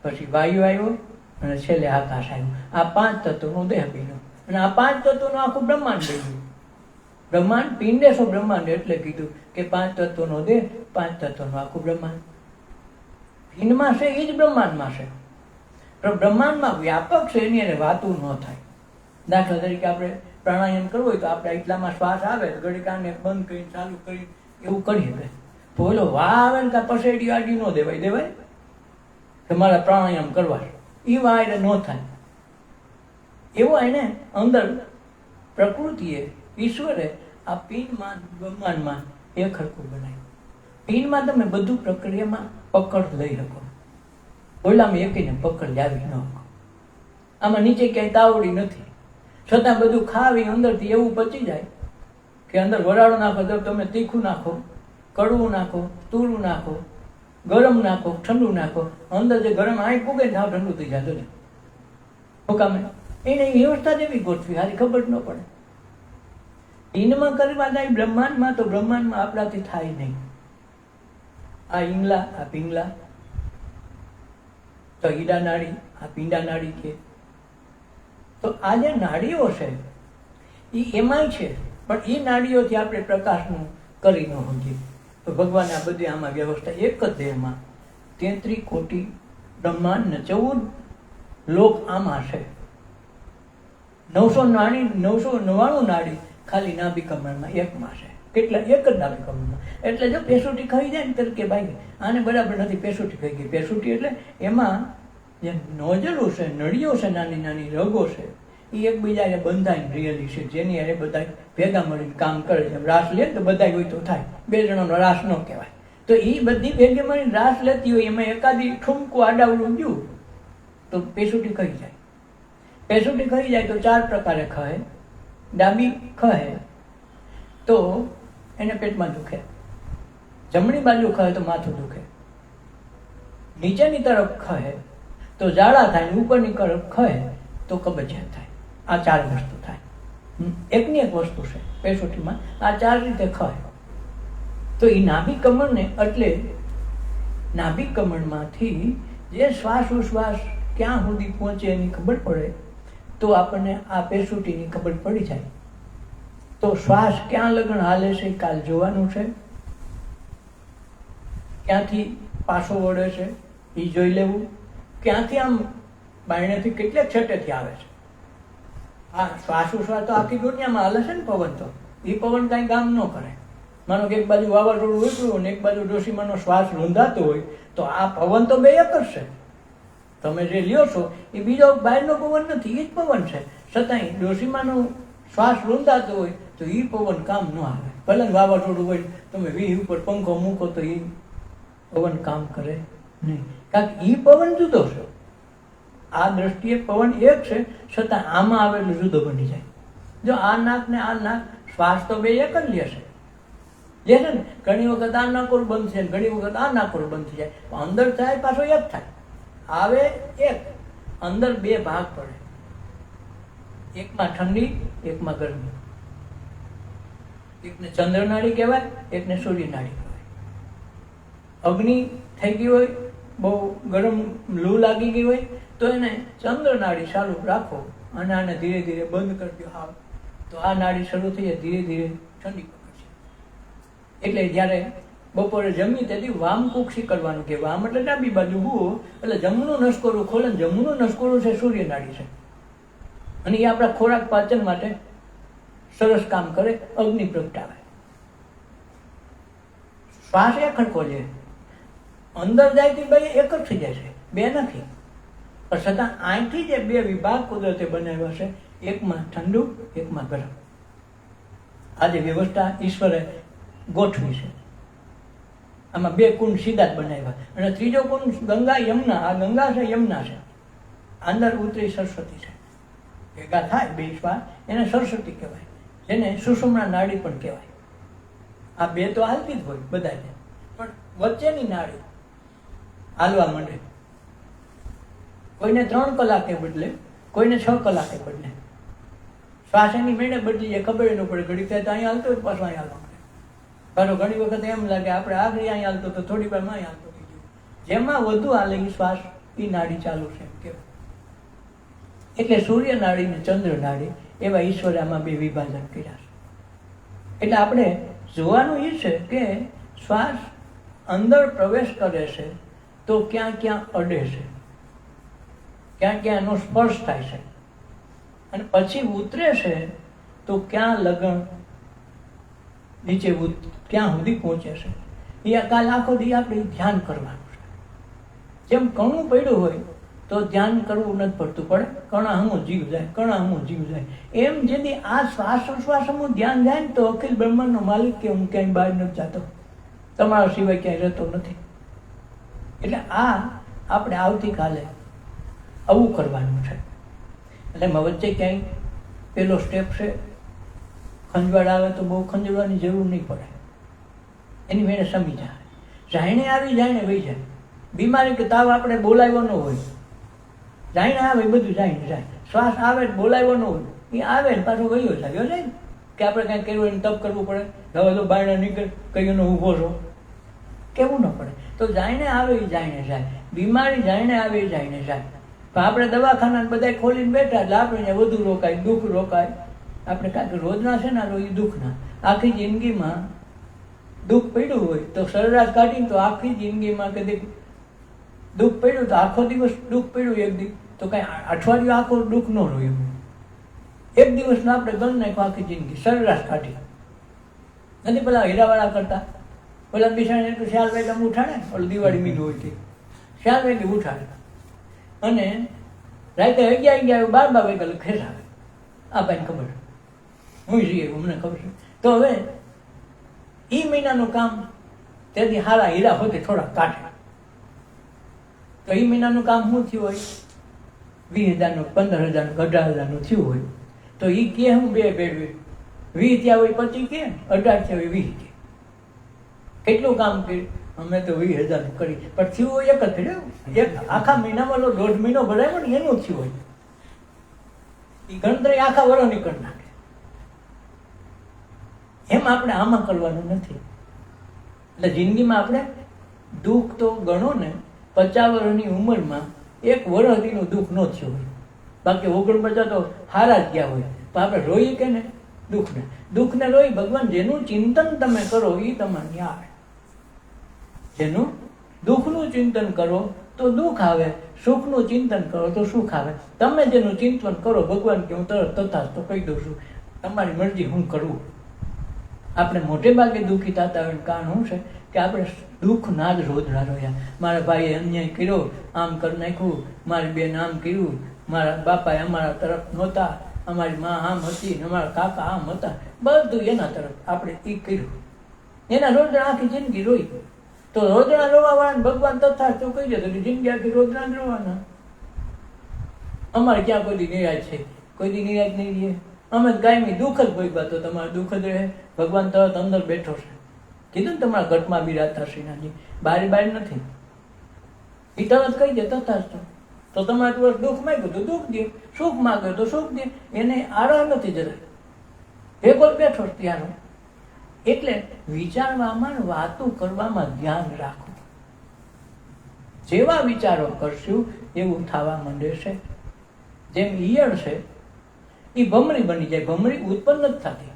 પછી વાયુ આવ્યો, અને છેલ્લે આકાશ આવ્યું. આ 5 તત્વોનો દેહ બન્યો. અને આ 5 તત્વોનું આખું બ્રહ્માંડ બન્યું. બ્રહ્માંડ પિંડેશો બ્રહ્માંડ એટલે કીધું કે 5 તત્વોનો દેહ, 5 તત્વોનું આખું બ્રહ્માંડ. પિંડમાં છે એ જ બ્રહ્માંડમાં છે. પણ બ્રહ્માંડમાં વ્યાપક છે, એની એને વાતું ન થાય. દાખલા તરીકે આપણે પ્રાણાયામ કરવું હોય તો આપણે એટલામાં શ્વાસ આવે, ઘડીકાને બંધ કરીને ચાલુ કરી એવું કરી શકે. બોલો વાહ આવે ને ત્યાં પસેડી આડી ન દેવાય કે મારા પ્રાણાયામ કરવા, એ વાહ એટલે ન થાય. એવો એને અંદર પ્રકૃતિએ, ઈશ્વરે આ પિંડમાં બ્રહ્માંડમાં એક હરખું બનાવ્યું. પિંડમાં તમે બધું પ્રક્રિયામાં પકડ લઈ શકો, ઓલામાં એકને પકડ લાવી ન શકો. આમાં નીચે ક્યાંય તાવડી નથી, છતાં બધું ખાવી અંદરથી એવું પચી જાય કે અંદર વરાળો નાખો તો તમે તીખું નાખો, કડવું નાખો, તુરું નાખો, ગરમ નાખો, ઠંડુ નાખો, અંદર જે ગરમ આંખ પૂગે ને ઠંડુ થઈ જતું ને હુકામે. એને વ્યવસ્થા જેવી ગોઠવી, હારી ખબર ન પડે. પિંડમાં કરવા જાય બ્રહ્માંડમાં, તો બ્રહ્માંડમાં આપણાથી થાય નહીં. આ ઈંગલા, આ પિંગલા, તો ઈડા નાડી, આ પિંડા નાડી કે. તો આ જે નાડીઓ છે એ એમાંય છે, પણ એ નાડીઓથી આપણે પ્રકાશનું કરી ન સમજીએ. તો ભગવાને આ બધી આમાં વ્યવસ્થા એક જ દેહમાં 33 કોટી બ્રહ્માંડ ને 14 લોક આમાં છે. 999 નાડી ખાલી નાભી કમળમાં એકમાં છે. કેટલા? એક જ નાભી કમળમાં. એટલે જો પેસોટી ખાઈ જાય ને તરીકે ભાઈ આને બરાબર નથી, પેસોટી ખાઈ ગઈ. પેસોટી એટલે એમાં જે નોઝલો છે, નળીઓ છે, નાની નાની રગો છે, એ એકબીજાને બંધાઈને રિયલી છે, જેની અરે બધા ભેગા મળીને કામ કરે છે. રાસ લે તો બધા હોય તો થાય, 2 જણાનો રાસ ન કહેવાય. તો એ બધી ભેગી મળીને રાસ લેતી હોય, એમાં એકાદી ઠુમકું આડાવડું ગયું તો પેસોટી ખાઈ જાય. પેસોટી ખાઈ જાય તો 4 પ્રકારે ખહે. ડાબી ખહે તો એને પેટમાં દુખે, જમણી બાજુ ખહે તો માથું દુખે, નીચેની તરફ ખહે તો ઝાડા થાય, ઉપરની તરફ ખહે તો કબજિયાત થાય. આ 4 વસ્તુ થાય. એકની એક વસ્તુ છે પેસોટીમાં, આ 4 રીતે ખહે. તો એ નાભી કમળને, એટલે નાભી કમળમાંથી જે શ્વાસ ઉશ્વાસ ક્યાં સુધી પહોંચે એની ખબર પડે, તો આપણને આ પેસોટીની ખબર પડી જાય. તો શ્વાસ ક્યાં લગન હાલે છે કાલ જોવાનું છે, ક્યાંથી પાછો વળે છે એ જોઈ લેવું, ક્યાંથી આમ બાયણેથી કેટલે છેટેથી આવે છે. હા, શ્વાસ ઉશ્વાસ તો આખી દુનિયામાં હાલે છે ને. પવન તો એ પવન કાંઈ કામ ન કરે. માનો કે એક બાજુ વાવાઝોડું ઉતર્યું અને એક બાજુ ડોશીમાનો શ્વાસ રૂંધાતો હોય, તો આ પવન તો બે એક જ છે. તમે જે લ્યો છો એ બીજો બહારનો પવન નથી, એ જ પવન છે. છતાંય ડોશીમાનો શ્વાસ રૂંધાતો હોય તો એ પવન કામ ન આવે. ભલે વાવાઝોડું હોય, તમે 20 ઉપર પંખો મૂકો તો એ પવન કામ કરે નહીં, કારણ કે એ પવન જુદો છે. આ દ્રષ્ટિએ પવન એક છે, છતાં આમાં આવે એટલે જુદો બની જાય. જો આ નાક ને આ નાક, શ્વાસ તો બે એક જ લે છે ને. ઘણી વખત આ નાકોર બંધ છે, ઘણી વખત આ નાકોર બંધ થઈ જાય, અંદર થાય પાછો એક થાય. આવે એક, અંદર 2 ભાગ પડે, એકમાં ઠંડી, એકમાં ગરમી. એકને ચંદ્ર નાડી કહેવાય, એકને સૂર્ય નાડી કહેવાય. અગ્નિ થઈ ગઈ હોય, બહુ ગરમ લૂ લાગી ગઈ હોય તો એને ચંદ્ર નાડી ચાલુ રાખો અને આને ધીરે ધીરે બંધ કરી દો હાવ, તો આ નાડી શરૂ થઈ જાય, ધીરે ધીરે ઠંડી પકડશે. એટલે જ્યારે બપોરે જમી તેથી વામકુક્ષી કરવાનું કે વામ એટલે ડાબી બાજુ હું, એટલે જમણું નસકોરું ખોલે. જમણું નસકોરું છે સૂર્ય નાડી છે, અને એ આપણા ખોરાક પાચન માટે સરસ કામ કરે, અગ્નિ પ્રગટાવે. શ્વાસ એ ખડકો છે, અંદર જાય તો બે એક જ થઈ જાય છે, બે નથી. પણ છતાં અહીંથી જે બે વિભાગ કુદરતે બનાવ્યા છે, એકમાં ઠંડુ, એકમાં ગરમ. આ જે વ્યવસ્થા ઈશ્વરે ગોઠવી છે, આમાં બે કુંડ સીધા જ બનાવ્યા. અને ત્રીજો કુંડ ગંગા યમુના, આ ગંગા છે યમુના છે, અંદર ઉતરી સરસ્વતી છે. ભેગા થાય બે શ્વાસ, એને સરસ્વતી કહેવાય, જેને સુષુમ્ના નાડી પણ કહેવાય. આ બે તો હાલતી જ હોય બધાને, પણ વચ્ચેની નાડી હાલવા માંડે. કોઈને 3 કલાકે બદલે, કોઈને 6 કલાકે બદલે. શ્વાસ એની મેળે બદલી જાય, ખબર ન પડે. ઘડી થાય તો અહીંયા હાલતો હોય, પાછું અહીંયા હાલવા માંડે. પાછો ઘણી વખત એમ લાગે આપણે આગળ અહીંયા હાલતો તો થોડી વાર માં હાલતો થઈ ગયો. જેમાં વધુ હાલે એ શ્વાસ, એ નાડી ચાલુ છે એમ કહેવાય. એટલે સૂર્ય નાડી ને ચંદ્ર નાડી એવા ઈશ્વરે આમાં બે વિભાજન કર્યા છે. એટલે આપણે જોવાનું એ છે કે શ્વાસ અંદર પ્રવેશ કરે છે તો ક્યાં ક્યાં અડે છે, ક્યાં ક્યાં એનો સ્પર્શ થાય છે, અને પછી ઉતરે છે તો ક્યાં લગન નીચે ક્યાં સુધી પહોંચે છે. એ કાલ આખો દી આપણે ધ્યાન કરવાનું છે. જેમ કણું પડ્યું હોય તો ધ્યાન કરવું નથી પડતું, પડે કણા હમું જીવ જાય, કણા હમું જીવ જાય. એમ જેથી આ શ્વાસ ઉશ્વાસનું ધ્યાન જાય ને તો અખિલ બ્રહ્માંડનો માલિક કે હું ક્યાંય બહાર નથી જતો, તમારા સિવાય ક્યાંય રહેતો નથી. એટલે આ આપણે આવતીકાલે આવું કરવાનું છે. એટલે વચ્ચે ક્યાંય પેલો સ્ટેપ છે, ખંજવાળ આવે તો બહુ ખંજવાળવાની જરૂર નહીં પડે, એની મેળે સમી જાય. જાણે આવી જાય ને વહી જાય. બીમારી કે તાવ આપણે બોલાવ્યો ન હોય, જાઈને આવે બધું જાઈને જાય. શ્વાસ આવે બોલાવ્યો ન હોય, એ આવે ને પાછું વયો જાય ને. કે આપણે કાંઈ કર્યું એને તપ કરવું પડે, હવે તો બાયણા નીકળ કહીને ઊભો છો, કેવું ન પડે. તો જાઈને આવે એ જાઈને જાય, બીમારી જાઈને આવે એ જાઈને જાય. પણ આપણે દવાખાના બધા ખોલીને બેઠા એટલે આપણે વધુ રોકાય, દુઃખ રોકાય. આપણે કાંઈક રોજના છે ને એ દુઃખના આખી જિંદગીમાં દુઃખ પડ્યું હોય તો સરેરાશ કાઢીને તો આખી જિંદગીમાં કદી દુઃખ પડ્યું તો આખો દિવસ દુઃખ પડ્યું એક દિવસ તો કાંઈ અઠવાડિયું આખું દુઃખ ન રહ્યું. એક દિવસનો આપણે ગણ નાખ્યો આખી જિંદગી સરેરાશ કાઢી. નથી પેલા હીરાવાળા કરતા, પેલા બિસાણે એટલું શ્યાલ વેગમ ઉઠાડે, ઓલું દિવાળી મીઠું હોય તે શ્યાલ વેગી ઉઠાડે, અને રાતે 11 12 વાગે ખેસ આવે. આ ભાઈને ખબર, હું જઈએ અમને ખબર છે. તો હવે એ મહિનાનું કામ તેથી હારા હીરા હોતે થોડા કાઢે. તો એ મહિનાનું કામ શું થયું હોય, 20,000નું 15,000નું 18,000નું થયું હોય તો એ કે હું બે ભેળવી 20 થયા હોય 25 કે 18 થયા હોય 20 કે કેટલું કામ કર્યું અમે તો 20,000નું કરી, પણ થયું હોય એક જ થયું. એક આખા મહિનામાં 1.5 મહિનો ભરાય ને એનું થયું હોય. એ ગણતરી આખા વર્ષની કરી નાખે. એમ આપણે આમાં કરવાનું નથી. એટલે જિંદગીમાં આપણે દુઃખ તો ગણો ને 50 વર્ષની ઉંમરમાં 1 વર્ષનું દુઃખ ન થયું હોય, બાકી 49 તો હારા જ ગયા હોય. તો આપણે રોઈ કે ને દુઃખને રોઈ. ભગવાન જેનું ચિંતન તમે કરો એ તમારે આવે. જેનું દુઃખનું ચિંતન કરો તો દુઃખ આવે, સુખનું ચિંતન કરો તો સુખ આવે. તમે જેનું ચિંતન કરો ભગવાન કે હું તરત તથાસ્તો કહી દઉં છું, તમારી મરજી હું કરવું. આપણે મોટે ભાગે દુઃખી થતા હોય કારણ શું છે કે આપણે દુઃખના જ રોજડા રોયા. મારા ભાઈએ અન્યાય કર્યો, આમ કરી નાખ્યું, મારી બેન આમ કર્યું, મારા બાપાએ અમારા તરફ નહોતા, અમારી મા આમ હતી, અમારા કાકા આમ હતા, બધું એના તરફ આપણે એ કર્યું. એના રોજડા આખી જિંદગી રોઈ. તો રોજડા રોવા વાળાને ભગવાન તથાસ્તો કહી દે તો જિંદગી આખી રોજડા જ રોવાના. અમારે ક્યાં કોઈ દી નિરાશ છે, કોઈ દી નિરાશ નહીં રહે. અમે કાયમી દુઃખ જ ભોગવા, તો તમારે દુઃખ જ રહે. ભગવાન તરત અંદર બેઠો છે. કીધું ને તમારા ઘટમાં બિરાજતા શ્રીનાથજી, બારી નથી. એ તરત કહી દે તથાસ્તો. તો તમારે તું દુઃખ માંગ્યું તો દુઃખ દે, સુખ માંગ્યો તો સુખ દે. એને આરામ નથી જરા, ભેગો બેઠો ત્યાંનો. એટલે વિચારવામાં વાતો કરવામાં ધ્યાન રાખો. જેવા વિચારો કરશું એવું થવા માંડે છે. જેમ ઈયળ છે એ ભમરી બની જાય. ભમરી ઉત્પન્ન જ થતી,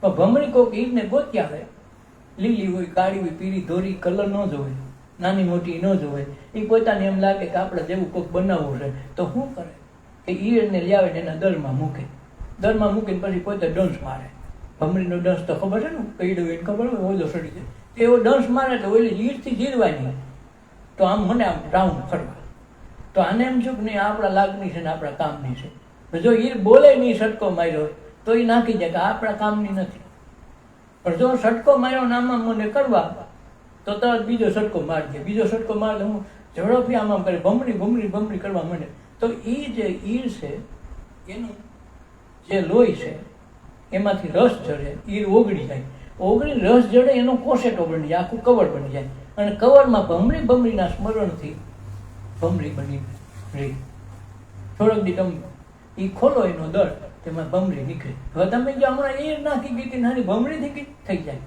પણ ભમરી કોઈક ઈડને ગોતી આવે, લીલી હોય, કાળી હોય, પીળી, ધોરી, કલર ન જોવે, નાની મોટી ન જોવે. એ પોતાને એમ લાગે કે આપણે જેવું કોઈક બનાવવું છે, તો શું કરે કે ઈડને લાવે ને એના દરમાં મૂકે. દરમાં મૂકીને પછી પોતે ડંસ મારે. ભમરીનો ડંસ તો ખબર છે ને, કઈડો એને ખબર હોય, ઓલો સડી જાય. એવો ડંસ મારે તો ઓલી ઈડથી જીરવાની, તો આમ મને આમ રાઉન્ડ ફરવા. તો આને એમ છું કે નહીં, આપણા લાગણી છે ને આપણા કામની છે. જો ઈડ બોલે નહીં સટકો માર્યો તો એ નાખી જાય કે આપણા કામની નથી. પણ જો સટકો માર્યો નામાં મને કરવા, તો તરત બીજો સટકો મારજે. બીજો સટકો મારે હું ઝડપથી આમ કરે, ભમરી ભમરી ભમરી કરવા માંડે. તો એ જે ઈડ છે એનું જે લોહી છે એમાંથી રસ જડે, ઈડ ઓગળી જાય. ઓગળી રસ જડે એનો કોસેટો બની જાય, આખું કવર બની જાય. અને કવરમાં ભમરી ભમરીના સ્મરણથી ભમરી બની રહી. થોડોક દી તમે એ ખોલો એનો દર, તેમાં ભમરી નીકળે. હવે તમે જો હમણાં ઈડ નાખી ગઈ નાની ભમરી થઈ જાય.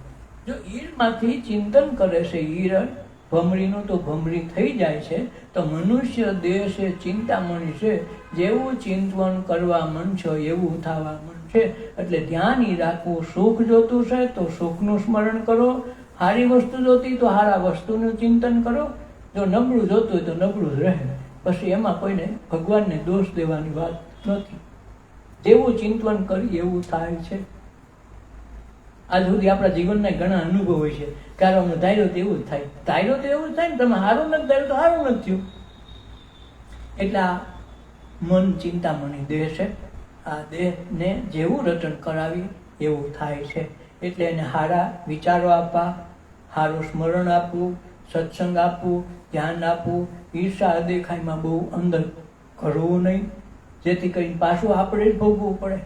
જો ઈડમાંથી ચિંતન કરે છે ઈડ ભમરીનું, તો ભમરી થઈ જાય છે. તો મનુષ્ય દેહ છે ચિંતામણી છે, જેવું ચિંતન કરવા મન છે એવું થવા મન છે. એટલે ધ્યાન ઈ રાખવું. સુખ જોતું છે તો સુખનું સ્મરણ કરો, સારી વસ્તુ જોતી તો સારા વસ્તુનું ચિંતન કરો. જો નબળું જોતું હોય તો નબળું જ રહે. પછી એમાં કોઈને ભગવાનને દોષ દેવાની વાત નથી. જેવું ચિંતન કરી એવું થાય છે. આજ સુધી આપણા જીવનના ઘણા અનુભવ હોય છે, કારણ અમને ધાર્યો તો એવું જ થાય, ધાર્યો તો એવું જ થાય ને, તમે સારું નથી ધાર્યું તો સારું નથી થયું. એટલે આ મન ચિંતામણી દેહ છે. આ દેહને જેવું રટણ કરાવી એવું થાય છે. એટલે એને સારા વિચારો આપવા, સારું સ્મરણ આપવું, સત્સંગ આપવું, ધ્યાન આપવું. ઈર્ષા અદેખાઈમાં બહુ અંદર કરવું નહીં, જેથી કરીને પાછું આપણે જ ભોગવવું પડે.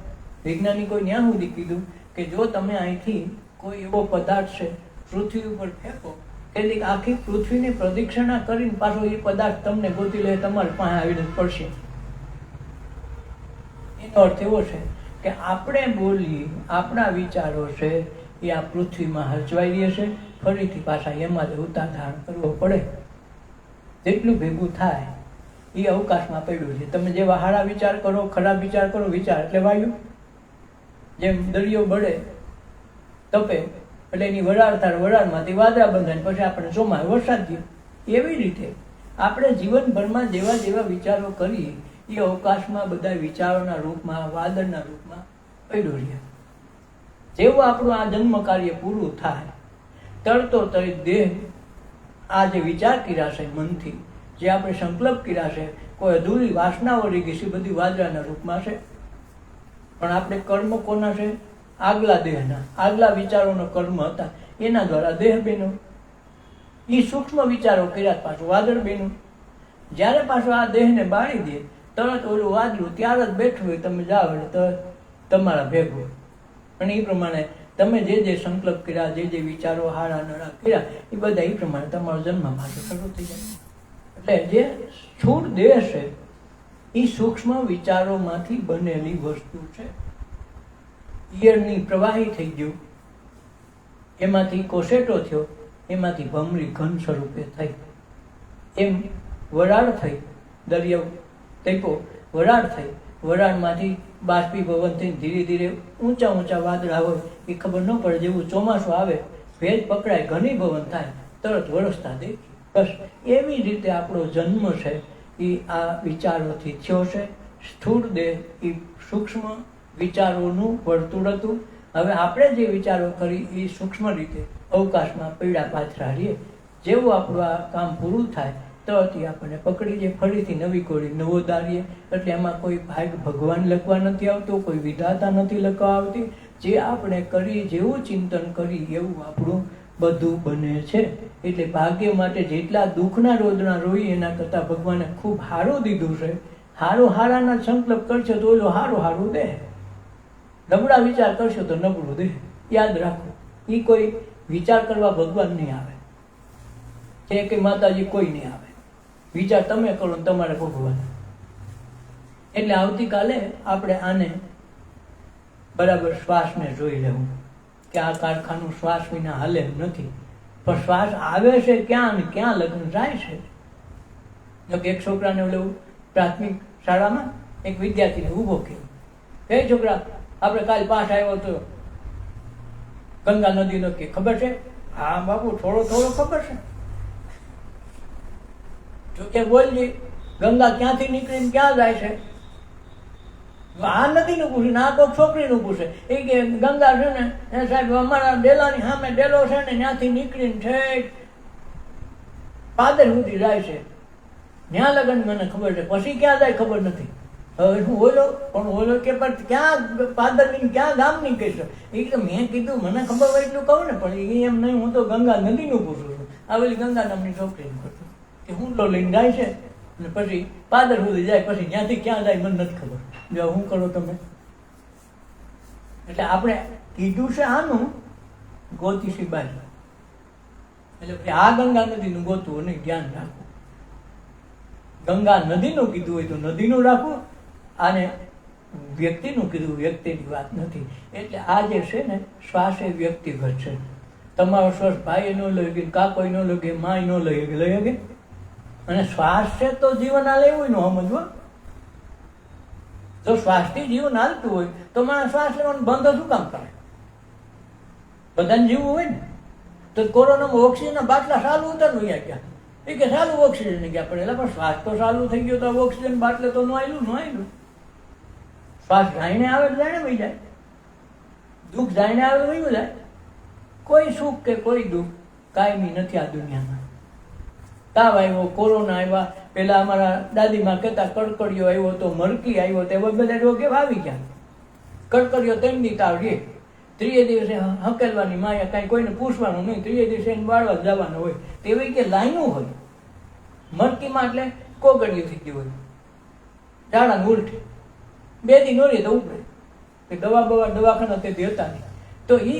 વૈજ્ઞાનિકોએ ત્યાં સુધી કીધું કે જો તમે અહીંથી કોઈ એવો પદાર્થ છે પૃથ્વી ઉપર ફેંકો, એટલે આખી પૃથ્વીની પ્રદક્ષિણા કરીને પાછો એ પદાર્થ તમને ગોતી લે, તમારે પાસે આવીને પડશે. એનો અર્થ એવો છે કે આપણે બોલી, આપણા વિચારો છે એ આ પૃથ્વીમાં હચવાઈ રહે છે, ફરીથી પાછા એમાં જ ઉતાર ધારણ કરવો પડે. જેટલું ભેગું થાય એ અવકાશમાં પડ્યું છે. તમે જેવા સારા વિચાર કરો, ખરાબ વિચાર કરો, વિચાર એટલે વાયુ. જેમ દરિયો બળે તપે એટલે એની વરાળ થાય, વરાળમાંથી વાદળા બંધાય, પછી આપણે ચોમાસે વરસાદ થયો. એવી રીતે આપણે જીવનભરમાં જેવા જેવા વિચારો કરી એ અવકાશમાં બધા વિચારોના રૂપમાં, વાદળના રૂપમાં પડ્યું રહે. જેવું આપણું આ જન્મ કાર્ય પૂરું થાય, તરતો તરી દેહ આ જે વિચાર કર્યા છે મનથી, જે આપણે સંકલ્પ કર્યા છે, કોઈ અધૂરી વાસનાઓ રહી ગઈ છે, બધી વાદળાના રૂપમાં છે. પણ આપણે કર્મ કોના છે? આગલા દેહના, આગલા વિચારોનો કર્મ હતા, એના દ્વારા દેહ બન્યો. એ સૂક્ષ્મ વિચારો કર્યા પાછું વાદળ બન્યું. જ્યારે પાછું આ દેહને બાળી દે, તરત ઓલું વાદળું ત્યાર જ બેઠું હોય, તમે જાઓ એટલે તરત તમારા ભેગું. અને એ પ્રમાણે તમે જે જે સંકલ્પ કર્યા, જે જે વિચારો હારા નરા કર્યા, એ બધા એ પ્રમાણે તમારો જન્મ પાછો શરૂ થઈ જાય. એટલે જે સ્થૂળ દેહ છે એ સૂક્ષ્મ વિચારોમાંથી બનેલી વસ્તુ છે. ઈયળની પ્રવાહી થઈ ગયું, એમાંથી કોસેટો થયો, એમાંથી ભમરી ઘન સ્વરૂપે થઈ. એમ વરાળ થઈ, દરિયો તૈપો, વરાળ થઈ, વરાળમાંથી બાષ્પીભવન થઈને ધીરે ધીરે ઊંચા ઊંચા વાદળા હોય, એ ખબર ન પડે. જેવું ચોમાસું આવે, ભેજ પકડાય, ઘનીભવન થાય, તરત વરસતા દેખી. બસ એવી રીતે આપણો જન્મ છે એ આ વિચારોથી થયો છે. સ્થૂળ દેહ એ સૂક્ષ્મ વિચારોનું વર્તુળ હતું. હવે આપણે જે વિચારો કરી એ સૂક્ષ્મ રીતે અવકાશમાં પીડા પાથરા રહીએ. જેવું આપણું આ કામ પૂરું થાય તરત આપણને પકડી જાય, ફરીથી નવી કોળી નવો દારીએ. એટલે એમાં કોઈ ભાગ ભગવાન લખવા નથી આવતો, કોઈ વિધાતા નથી લખવા આવતી. જે આપણે કરી, જેવું ચિંતન કરી એવું આપણું બધું બને છે. એટલે ભાગ્ય માટે જેટલા દુઃખના રોદણા રોઈ એના કરતાં ભગવાને ખૂબ સારું દીધું છે. હારું હારાના સંકલ્પ કરશો તો ઓલો હારું હારું દે, નબળા વિચાર કરશો તો નબળું દે. યાદ રાખો, એ કોઈ વિચાર કરવા ભગવાન નહીં આવે છે કે માતાજી કોઈ નહીં આવે. વિચાર તમે કરો ને તમારે ભગવાન. એટલે આવતીકાલે આપણે આને બરાબર શ્વાસને જોઈ લેવું કે આ કારખાનું શ્વાસ વિના હાલે એમ નથી. પણ શ્વાસ આવે છે ક્યાં ને ક્યાં લગ્ન જાય છે. જો કે એક છોકરાને ઓલું પ્રાથમિક શાળામાં એક વિદ્યાર્થીને ઊભો કર્યો, કઈ છોકરા આપણે કાલ પાઠ આવ્યો તો ગંગા નદીનો કે ખબર છે? હા બાપુ થોડો થોડો ખબર છે. જો કે બોલજી ગંગા ક્યાંથી નીકળીને ક્યાં જાય છે? આ નદીનું પૂછે ને આ કોઈ છોકરીનું પૂછે. એ કે ગંગા છે ને એ સાહેબ અમારા ડેલાની સામે ડેલો છે ને ત્યાંથી નીકળીને છે પાદર સુધી જાય છે. ત્યાં લગન મને ખબર છે, પછી ક્યાં જાય ખબર નથી. હવે હું બોલો પણ બોલો કે પણ ક્યાં પાદરની ક્યાં ગામની કહીશ? એ તો મેં કીધું મને ખબર હોય એટલું કહું ને, પણ એ એમ નહીં, હું તો ગંગા નદીનું પૂછું છું. આવેલી ગંગા નામની છોકરીનું પૂછું કે હું તો લઈને જાય છે અને પછી પાદર સુધી જાય, પછી ત્યાંથી ક્યાં જાય મને નથી ખબર. જો શું કરો તમે? એટલે આપણે કીધું છે આનું ગોતીશી બાજુ, એટલે આ ગંગા નદીનું ગોતવું નહીં, ધ્યાન રાખવું. ગંગા નદીનું કીધું હોય તો નદીનું રાખવું, અને વ્યક્તિનું કીધું વ્યક્તિની વાત નથી. એટલે આ જે છે ને શ્વાસ એ વ્યક્તિગત છે. તમારો શ્વાસ ભાઈ ન લઈ ગઈ, કાકોઈ ન લઈ ગઈ, માય ન લઈ ગઈ. અને શ્વાસ છે તો જીવન હાલે એવું ન સમજવો. જો શ્વાસથી જીવન હાલતું હોય તો માણસ શ્વાસ લેવાનું બંધ શું કામ કરે? બધાને જીવવું હોય ને તો કોરોનામાં ઓક્સિજનના બાટલા સાલું ઉતરવું ગયા એ કે સાલું ઓક્સિજન ગયા પડેલા, પણ શ્વાસ તો ચાલુ થઈ ગયો તો ઓક્સિજન બાટલે તો નો આવેલું. શ્વાસ જાઈને આવે તો જાણે વહી જાય, દુઃખ જાઈને આવે તો વહી જાય. કોઈ સુખ કે કોઈ દુઃખ કાયમી નથી આ દુનિયામાં. તાવ આવ્યો, કોરોના આવ્યા, પેલા અમારા દાદીમાં કહેતા કડકડિયો આવ્યો તો, મરકી આવ્યો તો, બધા રોગ એવા આવી ગયા. કડકડિયો 3 દી તાવ રે, 3 દિવસે હકેલવાની માયા, કાંઈ કોઈને પૂછવાનું નહીં, 3 દિવસે એને બાળવા જવાનું હોય. તેવી કે લાઈનું હોય. મરકીમાં એટલે કોગડિયું થઈ ગયું હોય, ઝાડાને ઉલટી 2 દી નોરીએ તો ઉપડે. દવા દવાખાના તેથી હતા નહીં, તો એ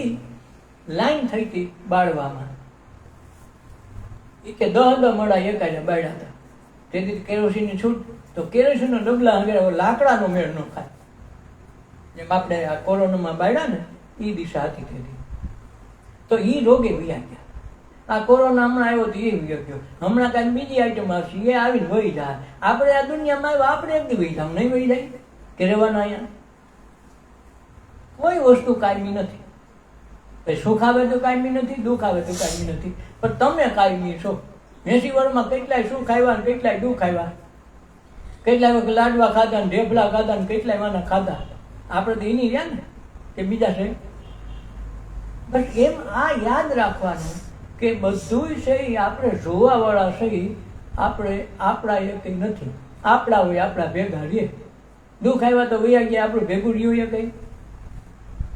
લાઈન થઈ હતી બાળવામાં. એ કે 10 મળા એકાદા બાળ્યા હતા. તેથી કેરોસીનની છૂટ, તો કેરોસીનનો ડબલા અંગે લાકડાનો મેળ ન ખાય. જેમ આપણે આ કોરોનામાં બાળ્યા ને એ દિશા હતી તેથી, તો એ રોગે વયા ગયા. આ કોરોના હમણાં આવ્યો તો એ વયો ગયો. હમણાં કાંઈક બીજી આઈટમ આવશે, એ આવીને વહી જાય. આપણે આ દુનિયામાં આવ્યો, આપણે એક દી વહી જાવ, નહીં વહી જાય કે રહેવાના અહીંયા? કોઈ વસ્તુ કાયમી નથી. સુખ આવે તો કાયમી નથી, દુઃખ આવે તો કાયમી નથી, પણ તમે કાયમી છો. 80 વર્ષમાં કેટલાય સુખ આવ્યા ને કેટલાય દુઃખ આવ્યા, કેટલાય વખત લાડવા ખાધા ને ઢેફલા ખાધા ને કેટલાય વાના ખાધા. આપણે તો એની રહ્યા ને કે બીજા છે. બસ એમ આ યાદ રાખવાનું કે બધું છે એ આપણે જોવા વાળા છે, આપણે આપણા એ કંઈ નથી. આપણા હોય આપણા ભેગા રહીએ. દુઃખ આવ્યા તો વૈયા ગયા, આપણું ભેગું રહ્યું એ કઈ.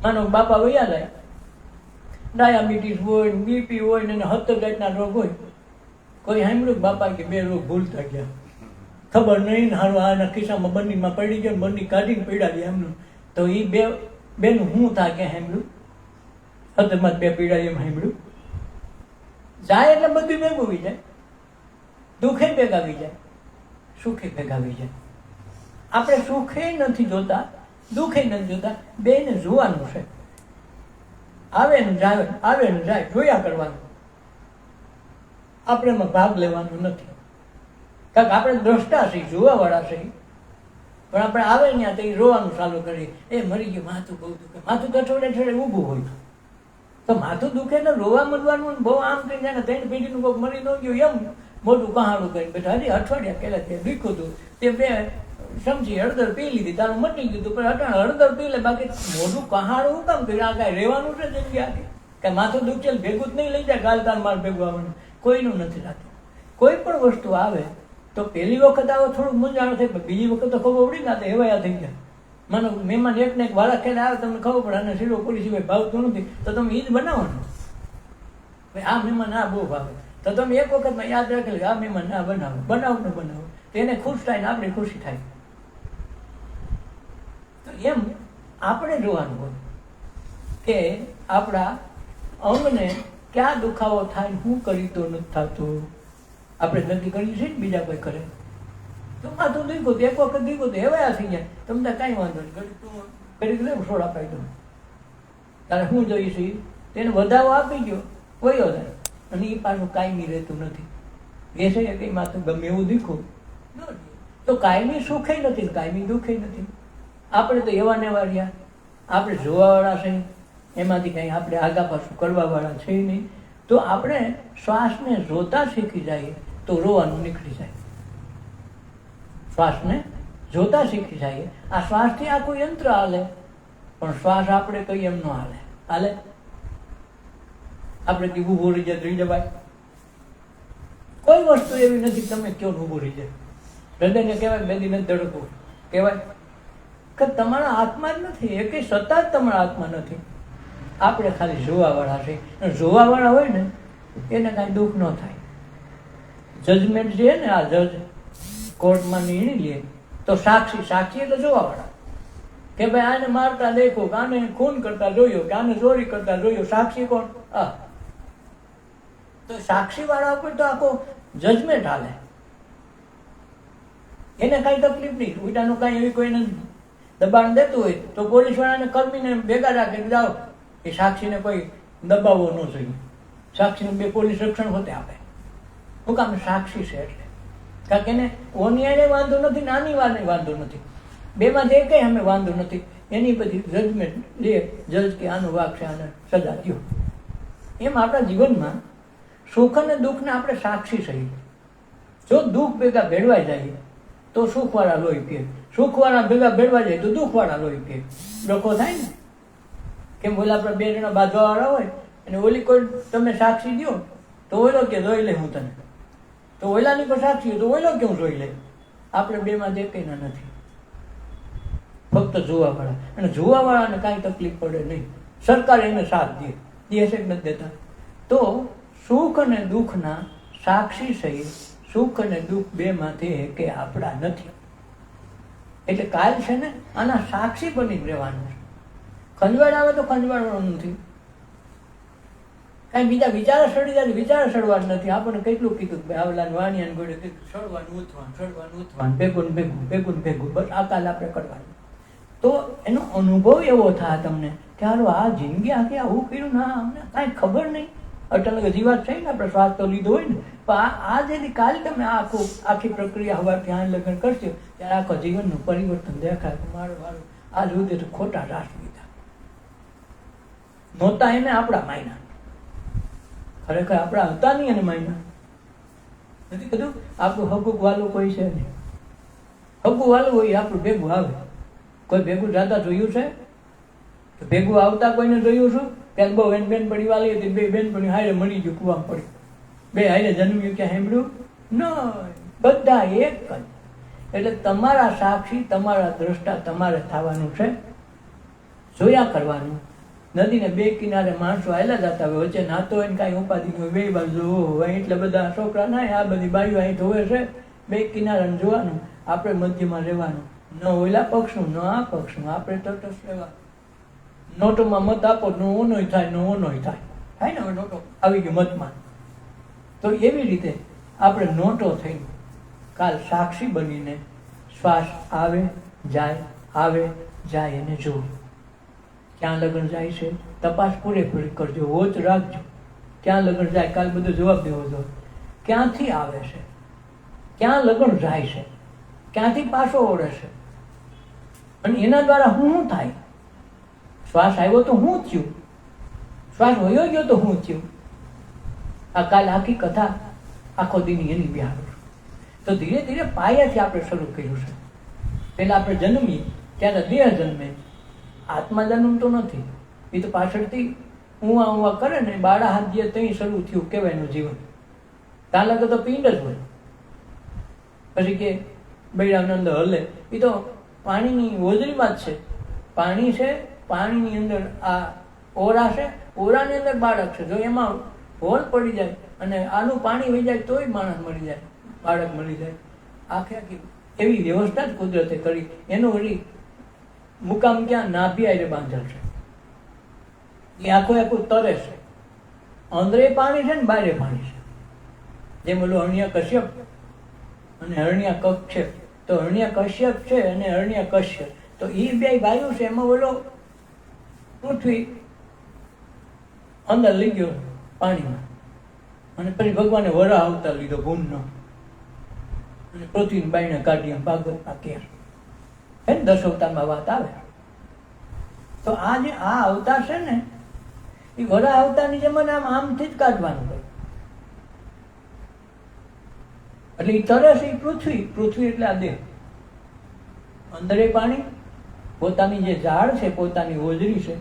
માનો બાપા વૈયા જાય, ડાયાબિટીસ હોય, બીપી હોય ને 70 જાતના રોગ હોય. કોઈ સાંભળ્યું બાપા કે 2 રોગ ભૂલતા ગયા, ખબર નહીં ને હારું આના ખિસ્સામાં બંનીમાં પડી ગયો ને બંની કાઢીને પીડા ગયા એમનું. તો એ બેનું હું થાય કે સાંભળ્યું 70માં 2 પીડા એમ સાંભળ્યું. જાય એટલે બધું ભેગું આવી જાય, દુઃખે ભેગા આવી જાય, સુખે ભેગા આવી જાય. આપણે સુખે નથી જોતા, દુઃખે નથી જોતા, બેને જોવાનું છે. આવે ને જાય, આવે ને જાય, જોયા કરવાનું. આપણે એમાં ભાગ લેવાનો નથી, કારણ કે આપણે દ્રષ્ટા છીએ, જોવાવાળા છીએ. પણ આપણે આવે ત્યાં તો એ રોવાનું ચાલુ કરીએ, એ મરી ગયું, માથું બહુ દુખે. માથું તો થોડે થોડે ઊભું હોય તો માથું દુખે ને રોવા મળવાનું બહુ આમ કરી જાય ને 3 પેઢીનું કોઈક મરી ન ગયું એમ મોટું કહાણું કરીને બેઠા. હજી અઠવાડિયા પહેલા તે દીખું હતું, તે 2 સમજી હળદર પી લીધી, તારું મટી ગયું. પણ અટાણ હળદર પી લે, બાકી મોટું કહાણું શું કામ કર્યું? આ કાંઈ રહેવાનું છે જગ્યાથી? કાંઈ માથું દુખે ભેગું જ નહીં લઈ જાય, ગાલ તાર માર ભેગું આવવાનું કોઈનું નથી થતું. કોઈ પણ વસ્તુ આવે તો પહેલી વખત આવે થોડુંક મૂંઝાણું થાય, પણ બીજી વખત તો ખબર પડી ના તો એવાયા થઈ ગયા. માનો મહેમાન એકને એક વાળા ખેલે આવે, તમને ખબર પડે અને શીરો પૂરી સિવાય ભાવતું નથી, તો તમે એ જ બનાવવાનું. આ મહેમાન આ બહુ ભાવે, તો તમે એક વખતમાં યાદ રાખી આ મહેમાન આ બનાવો, બનાવો ને બનાવો, તેને ખુશ થાય ને આપણે ખુશી થાય. તો એમ આપણે જોવાનું હોય કે આપણા અંગને ક્યાં દુખાવો થાય, શું કરી તો નથી થતું. આપણે નક્કી કરીએ છીએ ને, બીજા કોઈ કરે તો માથું દીકું તો એક વખત દીકું તો એવાયા થઈ જાય, તમને કાંઈ વાંધો નહીં, ઘડી લે છોડ અપાઈ દો. તારે શું જોઈએ છે તેને વધાવો આપી ગયો વયો જાય, અને એ પાછું કાયમી રહેતું નથી. એ છે કે માથું ગમે એવું દીખું તો કાયમી સુખે નથી, કાયમી દુઃખે નથી. આપણે તો એવા ને એવા રહ્યા, આપણે જોવાવાળા છે, એમાંથી કંઈ આપણે આગા પાછું કરવાવાળા છે નહીં. તો આપણે શ્વાસને જોતા શીખી જઈએ તો રોવાનું નીકળી જાય. શ્વાસને જોતા શીખી જઈએ. આ શ્વાસથી આખું યંત્ર હાલે, પણ શ્વાસ આપણે કઈ એમ ન હાલે. હાલે આપણે કઈ ઊભું રહી જાય રહી જવાય? કોઈ વસ્તુ એવી નથી તમે કયો ઊભું રહી જાય. હૃદયને કહેવાય બેદી નથી ધડકવું, કહેવાય કે તમારા હાથમાં જ નથી, એ કઈ સત્તા જ તમારા હાથમાં નથી. આપણે ખાલી જોવાવાળા છે. જોવાવાળા હોય ને એને કાંઈ દુઃખ ન થાય. જજમેન્ટ જે ને આ જજ કોર્ટમાં નિર્ણય લે તો સાક્ષી, સાક્ષી એટલે જોવાવાળા, કે ભાઈ આને મારતા દેખો, કે આને ખૂન કરતા જોયો, કે આને ચોરી કરતા જોયો. સાક્ષી કોણ? તો સાક્ષી વાળા ઉપર તો આખો જજમેન્ટ હાલે. એને કાંઈ તકલીફ નહીં. ઉલટાનું કાંઈ એવી કોઈને દબાણ દેતું હોય તો પોલીસ વાળાને કર્મીને ભેગા રાખે, જાઓ એ સાક્ષીને કોઈ દબાવવો ન જોઈએ. સાક્ષીને બે પોલીસ રક્ષણ હોતે આપે. શું કામ? સાક્ષી છે એટલે. કારણ કે એને ઓની એને વાંધો નથી, નાની વાને વાંધો નથી, બેમાંથી એકઈ અમે વાંધો નથી. એની બધી જજમેન્ટ લે જજ કે આનો વાક છે, આને સજા દો. એમ આપણા જીવનમાં સુખ અને દુઃખને આપણે સાક્ષી છીએ. જો દુઃખ ભેગા ભેળવાઈ જાય તો સુખવાળા લોહી પીએ, સુખવાળા ભેગા ભેળવાઈ જાય તો દુઃખવાળા લોહી પીએ. ડખો થાય ને. કેમ ઓલા આપણે બે જણા બાંધવાવાળા હોય અને ઓલી કોઈ તમે સાક્ષી દો તો ઓલો કે જોઈ લે હું તને, તો ઓલાની કોઈ સાક્ષી હોય તો ઓલો કેવું જોઈ લે? આપણે બેમાં જે કંઈ નથી, ફક્ત જોવાવાળા. અને જોવાવાળાને કાંઈ તકલીફ પડે નહીં. સરકાર એને સાથ દે છે કે નથી દેતા? તો સુખ અને દુઃખના સાક્ષી સહિત સુખ અને દુઃખ બેમાંથી એકે આપણા નથી. એટલે કાલ છે ને આના સાક્ષી બની રહેવાનું છે. ખંજવાળ આવે તો ખંજવાળવાનું નથી. કાંઈ બીજા વિચાર સડી જાય, વિચાર સડવાનું નથી. આપણને કેટલું કીધું ભાઈ આવલા વાણિયાને ગોળે કીધું સડવાનું ઉથવાનું, સડવાનું ઉથવાનું, ભેગું ભેગું ભેગું ભેગું, બસ આ કાલ આપણે કરવાનું. તો એનો અનુભવ એવો થાય તમને કે હાલો આ જિંદગી આખી આવું કર્યું ના, અમને કાંઈ ખબર નહીં. અટલ જીવાત છે ને આપણે શ્વાસ તો લીધો હોય ને, પણ આ જેથી કાલે તમે આખી પ્રક્રિયા હવા ધ્યાન લગ્ન કરશો ત્યારે આખો જીવનનું પરિવર્તન દેખાય. મારું મારું આ સુધી તો ખોટા રાસ લીધા નહોતા એને આપણા માયના, ખરેખર આપણા હતા નહીં અને માયના નથી. કીધું આપણું હગુક વાલું કોઈ છે નહીં. હગું વાલું હોય આપણું ભેગું આવે. કોઈ ભેગું જાતા જોયું છે? ભેગું આવતા કોઈને જોયું છું? ત્યારે બહુ બેનપણી વાલી હતી, બે બેનપણી હારે મળી ગયું, કુવામાં પડી, બે હારે જન્મ્યું, ક્યાં સાંભળ્યું ન? બધા એક જ. એટલે તમારા સાક્ષી, તમારા દ્રષ્ટા તમારે થવાનું છે. જોયા કરવાનું. નદીને બે કિનારે માણસો આવેલા જતા હોય, વચ્ચે નાતો હોય ને કાંઈ ઉપાધિ હોય, બે બાજુ હોય એટલે બધા છોકરા ના, આ બધી બાજુ અહીં ધોવે છે. બે કિનારે જોવાનું, આપણે મધ્યમાં રહેવાનું. ન ઓલા પક્ષનું ન આ પક્ષનું, આપણે તટસ્થ રહેવાનું. નોટોમાં મત આપો, નો ઓનોય થાય, નો ઓનોય થાય. થાય ને હવે નોટો આવી ગઈ મતમાં. તો એવી રીતે આપણે નોટો થઈને કાલ સાક્ષી બનીને શ્વાસ આવે જાય, આવે જાય એને જોવું. ક્યાં લગ્ન જાય છે તપાસ પૂરેપૂરી કરજો, વોચ રાખજો. ક્યાં લગ્ન જાય કાલ બધો જવાબ દેવો જોઈએ. ક્યાંથી આવે છે, ક્યાં લગ્ન જાય છે, ક્યાંથી પાછો ઓળે છે, અને એના દ્વારા શું થાય? શ્વાસ આવ્યો તો શું થયું? શ્વાસ વયો ગયો તો શું થયું? આ કાલ આખી કથા આખો દિન એની બિહાર. તો ધીરે ધીરે પાયાથી આપણે શરૂ કર્યું છે. પહેલા આપણે જન્મીએ ત્યારે દેહ જન્મે, આત્મા જન્મ તો નથી. એ તો પાછળથી ઊંવા કરે ને બાળા હાથ જે ત્યાં શરૂ થયું કહેવાયનું જીવન. ત્યાં લગે તો પિંડ જ હોય. પછી કે બૈરાની અંદર હલે, એ તો પાણીની હોજરીમાં જ છે. પાણી છે, પાણીની અંદર આ ઓરા છે, ઓરાની અંદર બાળક છે. જો એમાં હોલ પડી જાય અને આનું પાણી વહી જાય તોય માણસ મળી જાય, બાળક મળી જાય. આખી એવી વ્યવસ્થા જ કુદરતે કરી. એનો વળી મુકામ ક્યાં? નાભી આરે બાંધેલ છે. એ આખું તરે છે. અંદરે પાણી છે ને બારે પાણી છે. જેમ ઓલો હરણ્ય કશ્યપ અને હરણ્ય કશ્યપ, તો હરણ્ય કશ્યપ છે અને હરણ્ય કશ્યપ, તો એ બે વાયુ છે. એમાં ઓલો પૃથ્વી અંદર લઈ ગયો પાણીમાં, અને પછી ભગવાને વરા અવતાર લીધો ભૂમનો, અને પૃથ્વીની બાઈને કાઢી ભાગવતમાં કેર. હે ને 10 અવતારમાં વાત આવે. તો આ જે આ અવતાર છે ને એ વરા અવતારની જેમ આમથી જ કાઢવાનું હોય. એટલે એ તરે છે એ પૃથ્વી એટલે આ દેહ. અંદરે પાણી, પોતાની જે ઝાડ છે, પોતાની હોજરી છે,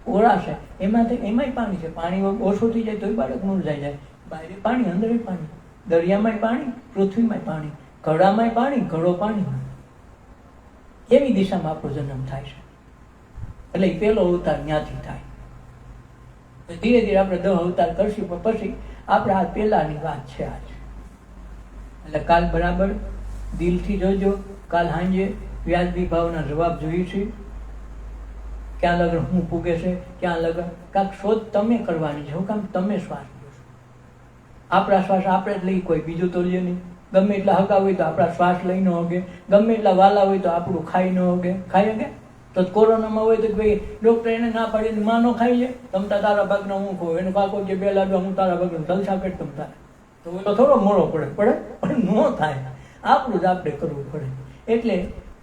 ઓળા છે, એમાંય પાણી છે. પાણી ઓછું થઈ જાય તોય બાળક મુરઝાઈ જાય. બહાર પાણી, અંદરે પાણી, દરિયામાંય પાણી, પૃથ્વીમાંય પાણી, ઘડામાંય પાણી, ઘડો પાણી. એવી દિશામાં આપણો જન્મ થાય છે. એટલે એ પહેલો અવતાર ત્યાંથી થાય. ધીરે ધીરે આપણે 10 અવતાર કરશું, પણ પછી આપણે આ પહેલાની વાત છે આજ. એટલે કાલ બરાબર દિલથી જોજો. કાલ સાંજે વ્યાજબી ભાવના જવાબ જોઈએ છે. ક્યાં લગન હું પૂગે છે, ક્યાં લગન કાંક શોધ તમે કરવાની છે. હું કામ તમે શ્વાસ લો છો. આપણા શ્વાસ આપણે જ લઈ, કોઈ બીજું તો લે નહીં. ગમે એટલા હગા હોય તો આપણા શ્વાસ લઈ ન હોગે, ગમે એટલા વાલા હોય તો આપણું ખાઈ ન હોગે. ખાઈ શકે તો કોરોનામાં હોય તો ભાઈ ડોક્ટર એને ના પાડીને માં ન ખાઈ જાય. તમતા તારા ભાગનો હું કહું, એને કાકો જે 2 લાડવા હું તારા ભાગનો જલસા પેટ તમતા, તો થોડો મોડો પડે પણ ન થાય. આપણું જ આપણે કરવું પડે. એટલે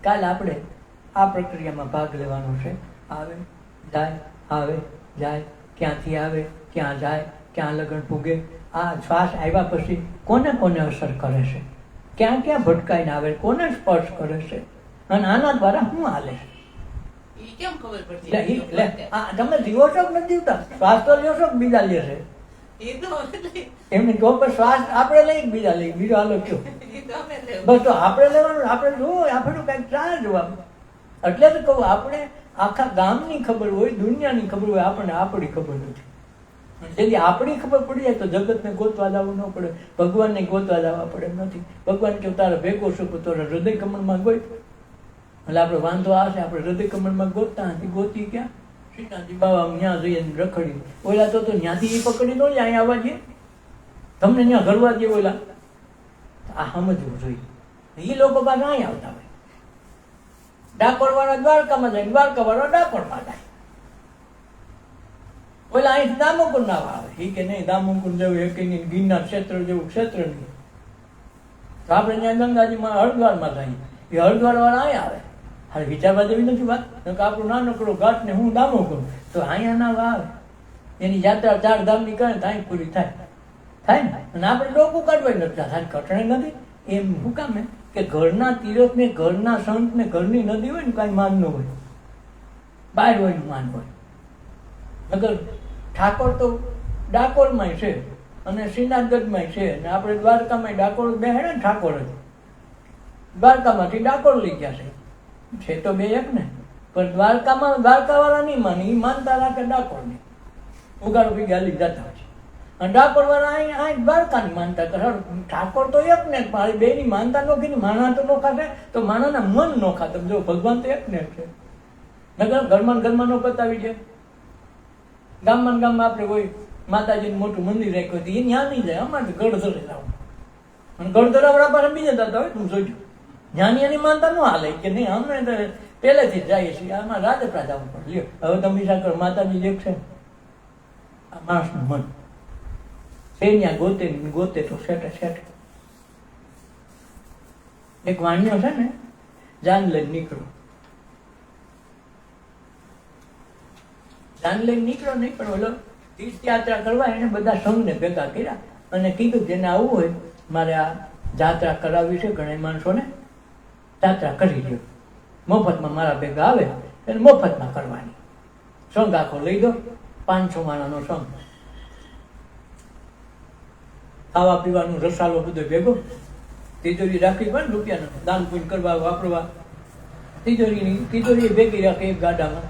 કાલે આપણે આ પ્રક્રિયામાં ભાગ લેવાનો છે. આવે જાય, આવે જાય, ક્યાંથી આવે, ક્યાં જાય, ક્યાં લગન પૂગે, આ શ્વાસ આવ્યા પછી કોને કોને અસર કરે છે, ક્યાં ક્યાં ભટકાઈને આવે, કોને સ્પર્શ કરે છે, અને આના દ્વારા શું હાલે છે. તમે જીવો છો કે નથી જીવતા? શ્વાસ તો લ્યો છો કે બીજા લે છે? એમને તો પણ શ્વાસ આપણે લઈ, બીજા લઈ, બીજો હાલો કયો બસ. તો આપણે લેવાનું, આપણે જોવું, આપણું કઈક ચાલે જોવાનું. એટલે તો કહું, આપણે આખા ગામની ખબર હોય, દુનિયાની ખબર હોય, આપણને આપણી ખબર નથી. જેથી આપણી ખબર પડી જાય તો જગતને ગોતવા જવું ન પડે, ભગવાનને ગોતવા જવા પડે નથી. ભગવાન કેવું તારે ભેગો છું તારા હૃદય કમળમાં ગોઈ. એટલે આપણે વાંધો આ છે, આપણે હૃદય કમળમાં ગોતતા નથી. ગોતી ક્યાં? શ્રીનાથજી બાબા ત્યાં જઈએ રખડી. ઓલા તો ત્યાંથી એ પકડી નો જાય, અહીંયા આવવા જઈએ, તમને ત્યાં ઘરવા દે. ઓલા આ સમજવું જોઈએ. એ લોકો પાછા અહીંયા આવતા હોય. ડાકોર વાળા દ્વારકામાં જાય, દ્વારકા વાળા ડાકોરમાં જાય. ઓલા અહીં દામોકુંડ ના આવે. એ કે નહીં, દામોકુંડ જેવું એક ગિરનાર ક્ષેત્ર જેવું ક્ષેત્ર નહીં. તો આપણે ત્યાં ગંગાજીમાં હરિદ્વારમાં જઈએ, એ હરિદ્વાર વાળા અહીંયા આવે. હાલ વિચારવા જેવી નથી વાત. આપણું નાનકડો ઘાટ ને હું દામોકુંડ, તો અહીંયા ના આવે. એની યાત્રા 4 ધામની કરે તો અહીં પૂરી થાય ને. અને આપણે ડોકું કાઢવા નથી, થાય કઠણે નથી. એમ શું કામ કે ઘરના તીરથ ને, ઘરના સંત ને, ઘરની નદી હોય ને, કાંઈ માન ન હોય, બહાર હોય ને માન હોય. અગર ઠાકોર તો ડાકોરમાં છે અને શ્રીનાથગઢમાં છે, અને આપણે દ્વારકામાં ડાકોર બેહાડે ને ઠાકોર જ. દ્વારકામાંથી ડાકોર લઈ ગયા છે તો બે એક ને. પણ દ્વારકામાં દ્વારકા વાળા નહીં માને, એ માનતા રાખે ડાકોર ને. ઉગાડો પી ગાલી જતા હોય છે. અને ડાકોર વાળા અહીં દ્વારકાની માનતા કરે. ઠાકોર તો એક ને, મારી બે ની માનતા નો કીધી. માણા તો નો ખાશે તો માણાના મન નો ખા. તમે જો ભગવાન તો એક ને છે. નગર ઘરમાં નો પતાવી છે. ગામમાં આપણે કોઈ માતાજીનું મોટું મંદિર રાખ્યું હતું, એ ત્યાં નહીં જાય. અમારે ગઢધરે જવું, અને ગઢધરાવાળા પાસે બીજે જતા હોય. તું જોજો જ્ઞાની એની માનતા ન હાલે કે નહીં, અમે પહેલેથી જ જઈએ છીએ. આમાં રાજપરા જવું પડે. લ્યો હવે તમે વિચાર કરો, માતાજી એક છે, આ માણસનું મન છે, ત્યાં ગોતે તો શેઠે. એક વાણિયો છે ને, જાન લઈને નીકળો. જાન લઈને નીકળો નહીં, પણ ઓલો તીર્થયાત્રા કરવા એને બધા સંઘને ભેગા કર્યા અને કીધું જેને આવવું હોય મારે આ જાત્રા કરાવવી છે, ઘણા માણસોને જાત્રા કરી દો, મફતમાં મારા ભેગા આવે એને મફતમાં કરવાની. સંઘ આખો લઈ દો, 500 માણાનો સંઘ. ખાવા પીવાનું રસાલો બધો ભેગો, તિજોરી રાખવી પણ રૂપિયાનો દાન પુણ્ય કરવા વાપરવા. તિજોરી ભેગી રાખે એક ગાડામાં.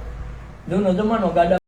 જૂનો જમાનો ગાડા